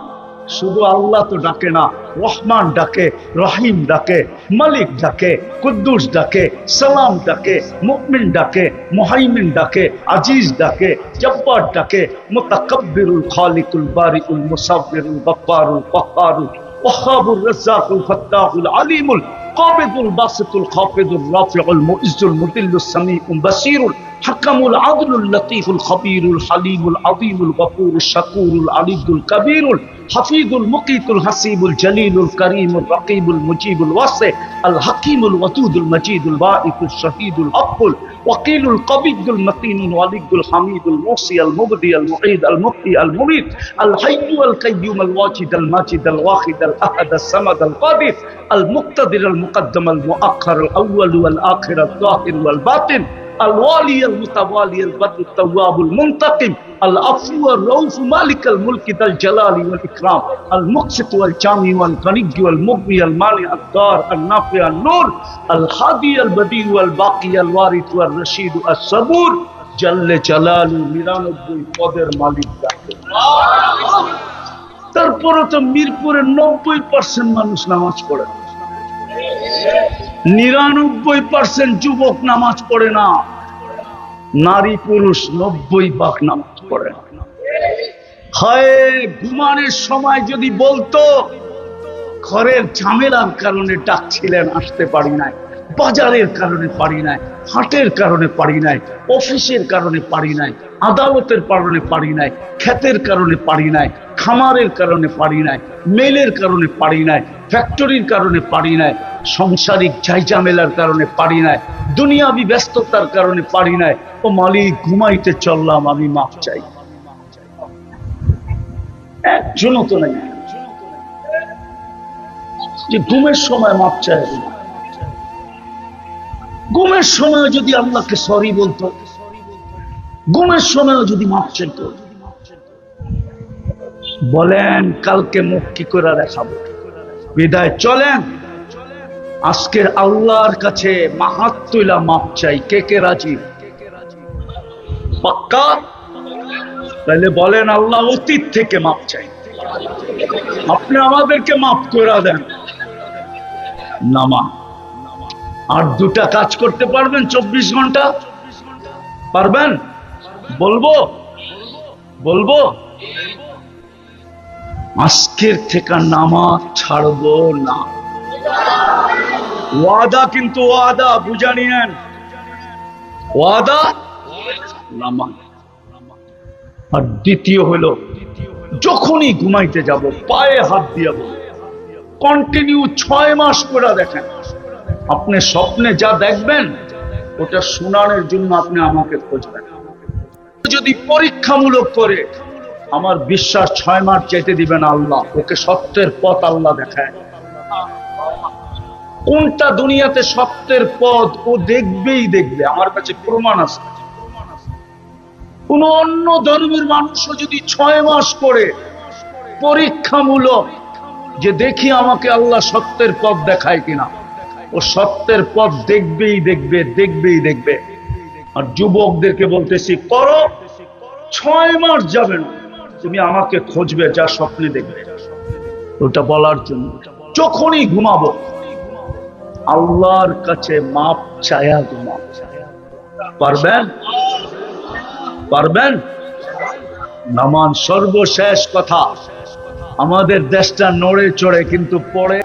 শুধু আল্লাহ তো ডাকে না, রহমান ডাকে, রহিম ডাকে, মালিক ডাকে, কুদ্দুস ডাকে, সালাম ডাকে, মুমিন ডাকে, মুহাইমিন ডাকে, আজিজ ডাকে, জব্বার ডাকে, মুতাকাব্বিরুল খালিকুল বারিউল মুসাব্বিরুল গফফারুল কহ্হারুল ওয়াহ্হাবুর রাজ্জাকুল ফাত্তাহুল আলিমুল কাবিদুল বাসিতুল খাফিদুর রাফিউল মুইজ্জুল মুদিল্লুস সামিউল বাসীরুল হাকামুল আদলুল লতীফুল খবীরুল হালিমুল আযীমুল গফুরুশ শাকুরুল আলিয়ুল কবীরুল হাফিজুল মুকিতুল হাসিবুল জলিলুল করিমুল রকিবুল মুজিবুল ওয়াসি আল হাকিমুল ওয়াদুদুল মজিদুল বাঈসুল শহীদুল হকুল ওয়াকিলুল কবিয়ুল মতিনুল ওয়ালিয়ুল হামিদুল মুহসি আল মুবদি আল মুঈদ আল মুফতি আল মুমিত আল হাইয়্যু আল কাইয়্যুম আল ওয়াজিদ আল মাজিদ আল ওয়াহিদ আল আহাদ আল সামাদ আল কাদির আল মুক্তাদির আল মুকদ্দম আল মুআখ্খার আল আউয়াল ওয়াল আখির আল যাহির ওয়াল বাতিন الوالي المتوالي البدر التواب المنتقم العفو الرؤوف مالك الملك ذا الجلال والإكرام المقسط والجامع والغني والمغني المانع الضار النافع النور الهادي البديع والباقي الوارث والرشيد الصبور جل جلاله 99 পদের মালিক ডাকে। তারপরে তো মিরপুরের 90% মানুষ নামাজ পড়ে, 99% যুবক নামাজ পড়ে না, নারী পুরুষ 90% নামাজ পড়ে না। হায়, ঘুমানোর সময় যদি বলতো ঘরের ঝামেলার কারণে ডাকছিলেন আসতে পারি নাই, বাজারের কারণে পারি নাই, হাটের কারণে পারি নাই, অফিসের কারণে পারি নাই, আদালতের কারণে পারি নাই, ক্ষেতের কারণে পারি নাই, খামারের কারণে পারি নাই, মেলের কারণে পারি নাই, ফ্যাক্টরির কারণে পারি নাই, সংসারিক ঝাইঝামেলার কারণে পারি নাই, দুনিয়াবি ব্যস্ততার কারণে পারি নাই, ও মালিক ঘুমাইতে চললাম, আমি মাফ চাই। একজনও তো নাই যে ঘুমের সময় মাফ চাই। ঘুমের সময় যদি আল্লাহকে সরি বলতো, ঘুমের সময় যদি মাফ চাইতো, বলেন কালকে মুখ কি করে দেখাবো? বিদায় চলেন আজকের আল্লাহর কাছে মাহাত তুইলা মাপ চাই। কে কে রাজি? পাক্কা? তাহলে বলেন আল্লাহ অতীত থেকে মাপ চাই, আপনি আমাদেরকে মাফ করে দেন। নামা আর 2টা কাজ করতে পারবেন 24 ঘন্টা? পারবেন? বলবো বলবো আজকের থেকে নামাজ ছাড়বো না। ওয়াদা, কিন্তু ওয়াদা বুঝা নিয়েন, ওয়াদা নামাজ। আর দ্বিতীয় হলো যখনই ঘুমাইতে যাব পায়ে হাত দিয়ে কন্টিনিউ 6 মাস করে দেখেন। আপনি স্বপ্নে যা দেখবেন ওটা শোনানোর জন্য আপনি আমাকে খুঁজবেন। যদি পরীক্ষামূলক করে আমার বিশ্বাস 6 মাস যেতে দিবে না আল্লাহ, ওকে সত্যের পথ আল্লাহ দেখায়। কোনটা দুনিয়াতে সত্যের পথ ও দেখবেই দেখবে, আমার কাছে প্রমাণ আছে। কোন অন্য ধর্মের মানুষও যদি 6 মাস করে পরীক্ষামূলক যে দেখি আমাকে আল্লাহ সত্যের পথ দেখায় কিনা, ও সত্যের পথ দেখবেই দেখবে, দেখবেই দেখবে। আর যুবকদেরকে বলতেছি, করো, 6 মাস যাবে না, তুমি আমাকে খুঁজবে, যা স্বপ্নে দেখবে। ওটা বলার জন্য যখনই ঘুমাবো আল্লাহর কাছে মাপ চায়া ঘুমাবো। পারবেন? পারবেন? নামান সর্বশেষ কথা, আমাদের দেশটা নড়ে চড়ে কিন্তু পড়ে